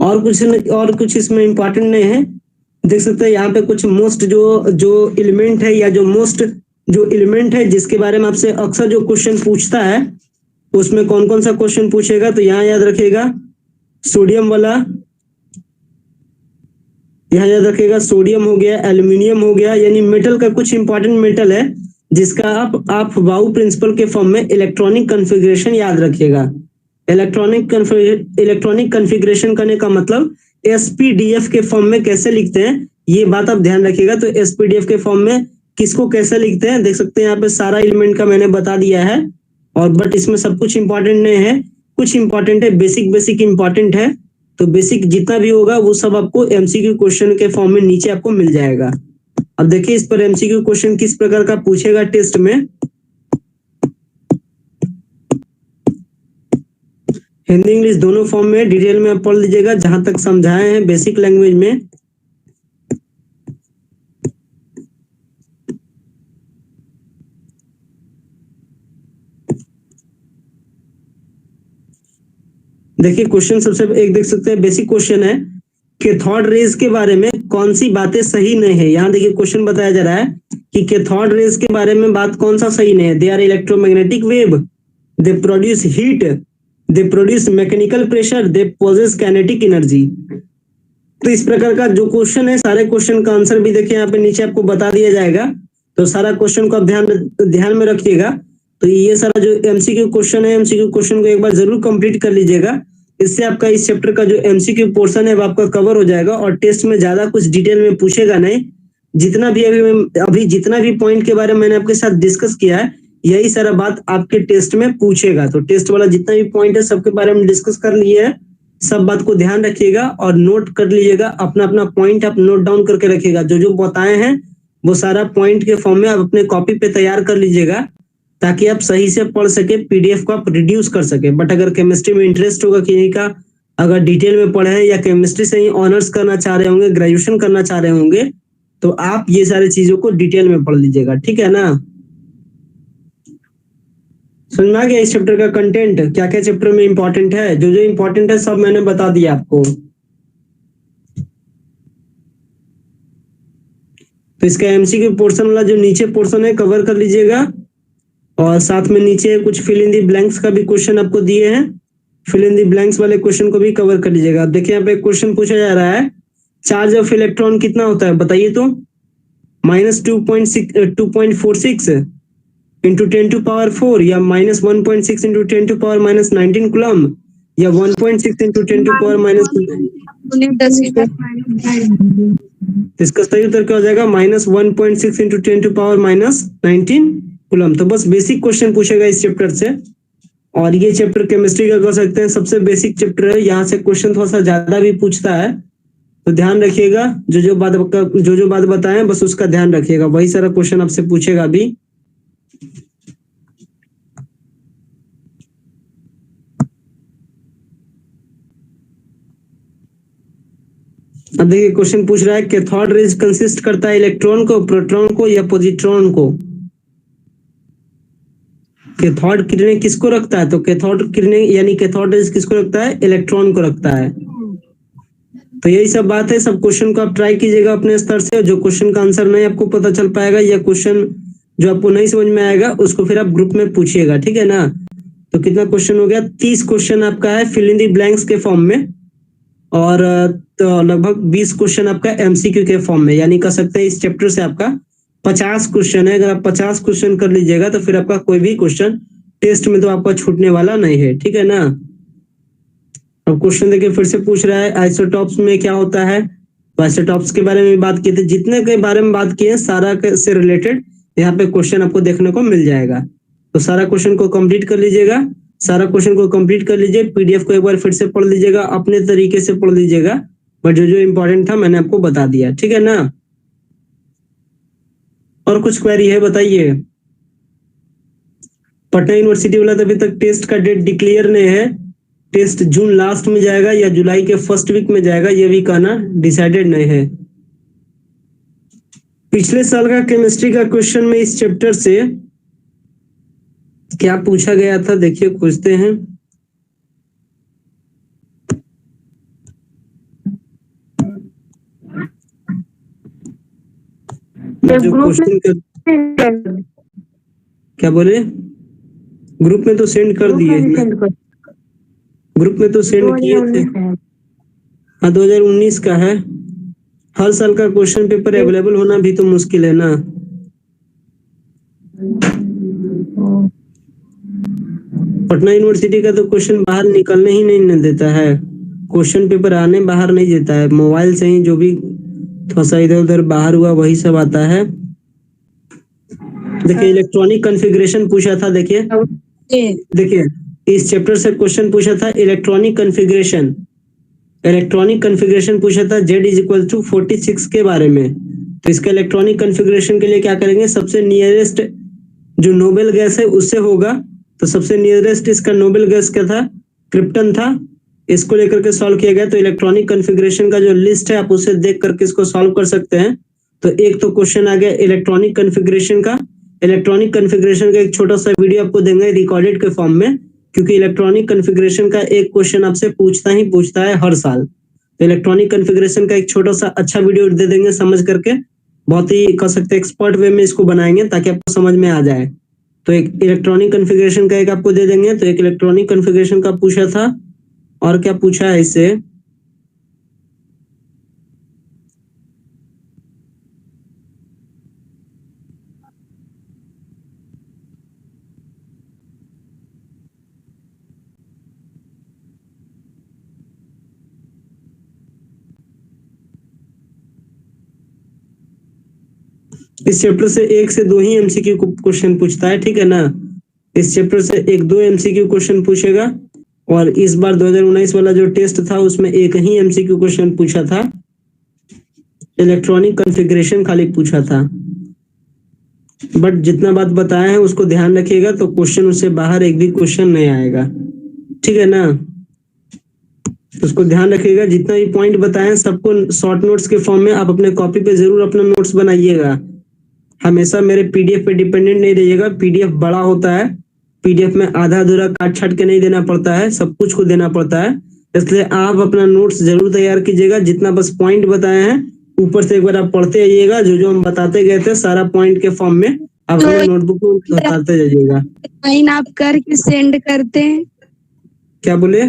और कुछ इसमें इंपॉर्टेंट नहीं है, देख सकते हैं यहाँ पे कुछ मोस्ट जो एलिमेंट है, या जो एलिमेंट है जिसके बारे में आपसे अक्सर जो क्वेश्चन पूछता है, उसमें कौन कौन सा क्वेश्चन पूछेगा, तो यहाँ याद रखिएगा सोडियम वाला, यहाँ याद रखिएगा सोडियम हो गया, एल्यूमिनियम हो गया, यानी मेटल का कुछ इंपॉर्टेंट मेटल है जिसका आप वाउ प्रिंसिपल के फॉर्म में इलेक्ट्रॉनिक कन्फिग्रेशन याद रखिएगा। इलेक्ट्रॉनिक कन्फिग्रेशन करने का मतलब sp-df के फॉर्म में कैसे लिखते हैं, ये बात आप ध्यान रखिएगा। तो sp-df के फॉर्म में किसको कैसे लिखते हैं, देख सकते हैं यहाँ पे सारा एलिमेंट का मैंने बता दिया है, और बट इसमें सब कुछ इंपॉर्टेंट नहीं है, कुछ इंपॉर्टेंट है, बेसिक इंपॉर्टेंट है। तो बेसिक जितना भी होगा वो सब आपको एमसीक्यू क्वेश्चन के फॉर्म में नीचे आपको मिल जाएगा। अब देखिए इस पर एमसीक्यू क्वेश्चन किस प्रकार का पूछेगा टेस्ट में। हिंदी इंग्लिश दोनों फॉर्म में डिटेल में आप पढ़ लीजिएगा, जहां तक समझाए हैं बेसिक लैंग्वेज में। देखिए क्वेश्चन सबसे एक देख सकते हैं, बेसिक क्वेश्चन है, कैथोड रेज के बारे में कौन सी बातें सही नहीं है। यहाँ देखिए क्वेश्चन बताया जा रहा है कि कैथोड रेज के बारे में बात कौन सा सही नहीं है। They are electromagnetic wave, they produce heat, they produce mechanical pressure, they possess kinetic energy. तो इस प्रकार का जो क्वेश्चन है, सारे क्वेश्चन का आंसर भी देखिए यहाँ पे नीचे आपको बता दिया जाएगा। तो सारा क्वेश्चन को आप ध्यान में रखिएगा। तो ये सारा जो एमसीक्यू क्वेश्चन है, एमसीक्यू क्वेश्चन को एक बार जरूर कंप्लीट कर लीजिएगा। इससे आपका इस चैप्टर का जो एमसीक्यू पोर्शन है वो आपका कवर हो जाएगा, और टेस्ट में ज्यादा कुछ डिटेल में पूछेगा नहीं। जितना भी अभी जितना भी पॉइंट के बारे में मैंने आपके साथ डिस्कस किया है, यही सारा बात आपके टेस्ट में पूछेगा। तो टेस्ट वाला जितना भी पॉइंट है सबके बारे में डिस्कस कर लिए है, सब बात को ध्यान रखिएगा और नोट कर लीजिएगा। अपना अपना पॉइंट आप नोट डाउन करके रखिएगा। जो जो बताए हैं वो सारा पॉइंट के फॉर्म में आप अपने कॉपी पे तैयार कर लीजिएगा, ताकि आप सही से पढ़ सके, पीडीएफ को आप रिड्यूस कर सके। बट अगर केमिस्ट्री में इंटरेस्ट होगा किसी का, अगर डिटेल में पढ़े हैं या केमिस्ट्री से ही ऑनर्स करना चाह रहे होंगे, ग्रेजुएशन करना चाह रहे होंगे, तो आप ये सारी चीजों को डिटेल में पढ़ लीजिएगा, ठीक है ना। समझ में आ गया इस चैप्टर का कंटेंट, क्या क्या चैप्टर में इंपॉर्टेंट है। जो जो इंपॉर्टेंट है सब मैंने बता दिया आपको। तो इसका एमसीक्यू पोर्शन वाला जो नीचे पोर्शन है कवर कर लीजिएगा, और साथ में नीचे कुछ फिल इन दी ब्लैंक्स का भी क्वेश्चन आपको दिए हैं। फिल इन द ब्लैंक्स वाले क्वेश्चन को भी कवर कर लीजिएगा। अब देखिए यहाँ पे क्वेश्चन पूछा जा रहा है, चार्ज ऑफ इलेक्ट्रॉन कितना होता है बताइए तो? -2.46 इंटू 10⁻⁴ या -1.6 इंटू 10⁻⁻19 कूलम या 1.6 इंटू 10⁻⁻। इसका सही उत्तर क्या हो जाएगा? -1.6 इंटू 10⁻⁻19 कूलम। तो बस बेसिक क्वेश्चन पूछेगा इस चैप्टर से, और ये चैप्टर केमिस्ट्री का कह सकते हैं सबसे बेसिक चैप्टर है। यहाँ से क्वेश्चन थोड़ा सा ज्यादा भी पूछता है, तो ध्यान रखिएगा। जो बात बताएं बस उसका ध्यान रखिएगा, वही सारा क्वेश्चन आपसे पूछेगा अभी। अब देखिए क्वेश्चन पूछ रहा है, कैथोड रेज कंसिस्ट करता है इलेक्ट्रॉन को, प्रोटॉन को या पॉजिट्रॉन को? कैथोड किरणें किसको रखता है? तो कैथोड किरणें यानी कैथोड रेज किसको रखता है? इलेक्ट्रॉन को रखता है। तो यही सब बात है। सब क्वेश्चन को आप ट्राई कीजिएगा अपने स्तर से। जो क्वेश्चन का आंसर नहीं आपको पता चल पाएगा या क्वेश्चन जो आपको नहीं समझ में आएगा उसको फिर आप ग्रुप में पूछिएगा, ठीक है ना? तो कितना क्वेश्चन हो गया? 30 क्वेश्चन आपका है फिल इन द ब्लैंक्स के फॉर्म में, और तो लगभग 20 क्वेश्चन आपका एमसीक्यू के फॉर्म में, यानी कह सकते हैं इस चैप्टर से आपका 50 क्वेश्चन है। अगर आप 50 क्वेश्चन कर लीजिएगा तो फिर आपका कोई भी क्वेश्चन टेस्ट में तो आपका छूटने वाला नहीं है, ठीक है ना? अब क्वेश्चन देखिए फिर से पूछ रहा है, आइसोटॉप्स में क्या होता है? तो आइसोटॉप्स के बारे में बात की थी, जितने के बारे में बात किए सारा से रिलेटेड यहाँ पे क्वेश्चन आपको देखने को मिल जाएगा। तो सारा क्वेश्चन को कंप्लीट कर लीजिएगा, सारा क्वेश्चन को कंप्लीट कर लीजिए। पीडीएफ को एक बार फिर से पढ़ लीजिएगा, अपने तरीके से पढ़ लीजिएगा, बट जो इम्पोर्टेंट था मैंने आपको बता दिया, ठीक है ना? और कुछ क्वेरी है बताइए। पटना यूनिवर्सिटी वाला तो अभी तक टेस्ट का डेट डिक्लेयर नहीं है। टेस्ट जून लास्ट में जाएगा या जुलाई के फर्स्ट वीक में जाएगा, ये भी कहना डिसाइडेड नहीं है। पिछले साल का केमिस्ट्री का क्वेश्चन में इस चैप्टर से क्या पूछा गया था, देखिए खोजते हैं। जो क्वेश्चन क्या बोले? ग्रुप में तो सेंड कर दिए, ग्रुप में तो सेंड किए थे। हाँ 2019 का है। हर साल का क्वेश्चन पेपर अवेलेबल होना भी तो मुश्किल है ना। पटना यूनिवर्सिटी का तो क्वेश्चन बाहर निकलने ही नहीं देता है, क्वेश्चन पेपर आने बाहर नहीं देता है, मोबाइल से ही जो भी थोड़ा सा इधर उधर बाहर हुआ वही सब आता है। देखिए इलेक्ट्रॉनिक कॉन्फ़िगरेशन पूछा था, देखिए इस चैप्टर से क्वेश्चन पूछा था इलेक्ट्रॉनिक कॉन्फ़िगरेशन पूछा था, Z = 46 के बारे में। तो इसका इलेक्ट्रॉनिक कॉन्फ़िगरेशन के लिए क्या करेंगे, सबसे नियरेस्ट जो नोबेल गैस है उससे होगा। तो सबसे नियरेस्ट इसका नोबेल गैस क्या था? क्रिप्टन था। इसको लेकर के सॉल्व किया गया। तो इलेक्ट्रॉनिक कॉन्फ़िगरेशन का जो लिस्ट है आप उसे देख करके इसको सॉल्व कर सकते हैं। तो एक तो क्वेश्चन आ गया इलेक्ट्रॉनिक कॉन्फ़िगरेशन का। इलेक्ट्रॉनिक कॉन्फ़िगरेशन का एक छोटा सा वीडियो आपको देंगे रिकॉर्डेड के फॉर्म में, क्योंकि इलेक्ट्रॉनिक कॉन्फ़िगरेशन का एक क्वेश्चन आपसे पूछता है हर साल। तो इलेक्ट्रॉनिक कॉन्फ़िगरेशन का एक छोटा सा अच्छा वीडियो दे देंगे समझ करके, बहुत ही कह सकते हैं एक्सपर्ट वे में इसको बनाएंगे ताकि आपको समझ में आ जाए। तो एक इलेक्ट्रॉनिक कॉन्फ़िगरेशन का एक आपको दे देंगे। तो एक इलेक्ट्रॉनिक कॉन्फ़िगरेशन का पूछा था, और क्या पूछा है इससे? इस चैप्टर से 1 से 2 ही एमसीक्यू क्वेश्चन पूछता है, ठीक है ना? इस चैप्टर से 1-2 एमसीक्यू क्वेश्चन पूछेगा, और इस बार 2019 वाला जो टेस्ट था उसमें एक ही एमसीक्यू क्वेश्चन पूछा था, इलेक्ट्रॉनिक कॉन्फ़िगरेशन खाली पूछा था। बट जितना बात बताया है उसको ध्यान रखिएगा, तो क्वेश्चन उससे बाहर एक भी क्वेश्चन नहीं आएगा, ठीक है ना? उसको ध्यान रखिएगा। जितना भी पॉइंट बताए सबको शॉर्ट नोट्स के फॉर्म में आप अपने कॉपी पे जरूर अपना नोट्स बनाइएगा। हमेशा मेरे पीडीएफ पे डिपेंडेंट नहीं रहिएगा। पीडीएफ बड़ा होता है, पीडीएफ में आधा अधूरा काट छाट के नहीं देना पड़ता है, सब कुछ को देना पड़ता है। इसलिए आप अपना नोट्स जरूर तैयार कीजिएगा। जितना बस पॉइंट बताए हैं ऊपर से एक बार आप पढ़ते जाइएगा, जो हम बताते गए थे सारा पॉइंट के फॉर्म में आप अपने नोटबुक में बताते जाइएगा। साइन आप करके सेंड करते हैं। क्या बोले?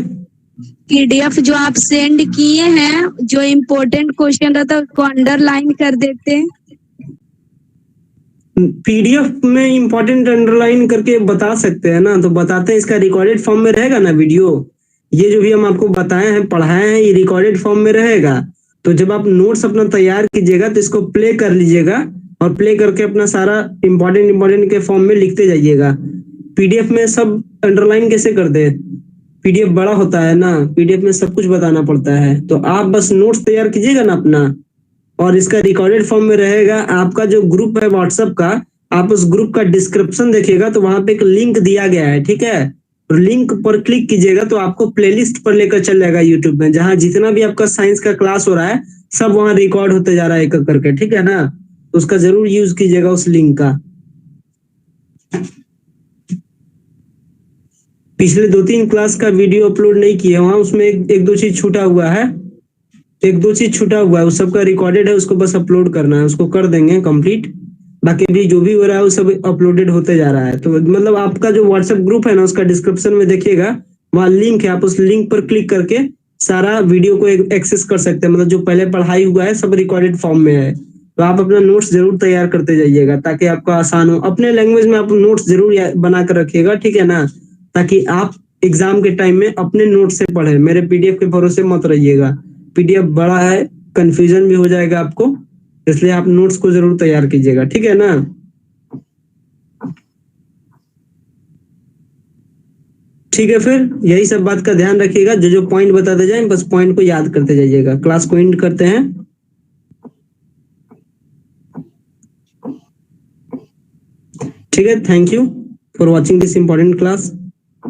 पीडीएफ जो आप सेंड किए हैं, जो इम्पोर्टेंट क्वेश्चन रहता है उसको अंडरलाइन कर देते हैं। पीडीएफ में इंपॉर्टेंट अंडरलाइन करके बता सकते हैं ना, तो बताते हैं। इसका रिकॉर्डेड फॉर्म में रहेगा ना वीडियो, ये जो भी हम आपको बताए हैं पढ़ाए हैं ये रिकॉर्डेड फॉर्म में रहेगा। तो जब आप नोट्स अपना तैयार कीजिएगा तो इसको प्ले कर लीजिएगा और प्ले करके अपना सारा इंपॉर्टेंट के फॉर्म में लिखते जाइएगा। पीडीएफ में सब अंडरलाइन कैसे कर दे, पीडीएफ बड़ा होता है ना, पीडीएफ में सब कुछ बताना पड़ता है। तो आप बस नोट्स तैयार कीजिएगा ना अपना, और इसका रिकॉर्डेड फॉर्म में रहेगा। आपका जो ग्रुप है व्हाट्सएप का, आप उस ग्रुप का डिस्क्रिप्शन देखिएगा तो वहां पे एक लिंक दिया गया है, ठीक है। लिंक पर क्लिक कीजिएगा तो आपको प्लेलिस्ट पर लेकर चल जाएगा यूट्यूब में, जहां जितना भी आपका साइंस का क्लास हो रहा है सब वहां रिकॉर्ड होते जा रहा है एक एक करके, ठीक है ना। तो उसका जरूर यूज कीजिएगा उस लिंक का। पिछले 2-3 क्लास का वीडियो अपलोड नहीं किए वहां, उसमें एक दो चीज छूटा हुआ है, एक दो चीज छूटा हुआ है, उस सबका रिकॉर्डेड है, उसको बस अपलोड करना है, उसको कर देंगे कंप्लीट। बाकी भी जो भी हो रहा है वो सब अपलोडेड होते जा रहा है। तो मतलब आपका जो व्हाट्सएप ग्रुप है ना उसका डिस्क्रिप्शन में देखिएगा, वहां लिंक है, आप उस लिंक पर क्लिक करके सारा वीडियो को एक्सेस कर सकते हैं। मतलब जो पहले पढ़ाई हुआ है सब रिकॉर्डेड फॉर्म में है। तो आप अपना नोट्स जरूर तैयार करते जाइएगा ताकि आपको आसान हो। अपने लैंग्वेज में आप नोट्स जरूर बना कर रखिएगा, ठीक है ना, ताकि आप एग्जाम के टाइम में अपने नोट से पढ़े। मेरे पीडीएफ के भरोसे मत रहिएगा, पीडीएफ बड़ा है, कंफ्यूजन भी हो जाएगा आपको, इसलिए आप नोट्स को जरूर तैयार कीजिएगा, ठीक है ना। ठीक है, फिर यही सब बात का ध्यान रखिएगा। जो जो पॉइंट बताते जाए बस पॉइंट को याद करते जाइएगा। क्लास को एंड करते हैं। ठीक है, thank you for watching this important class.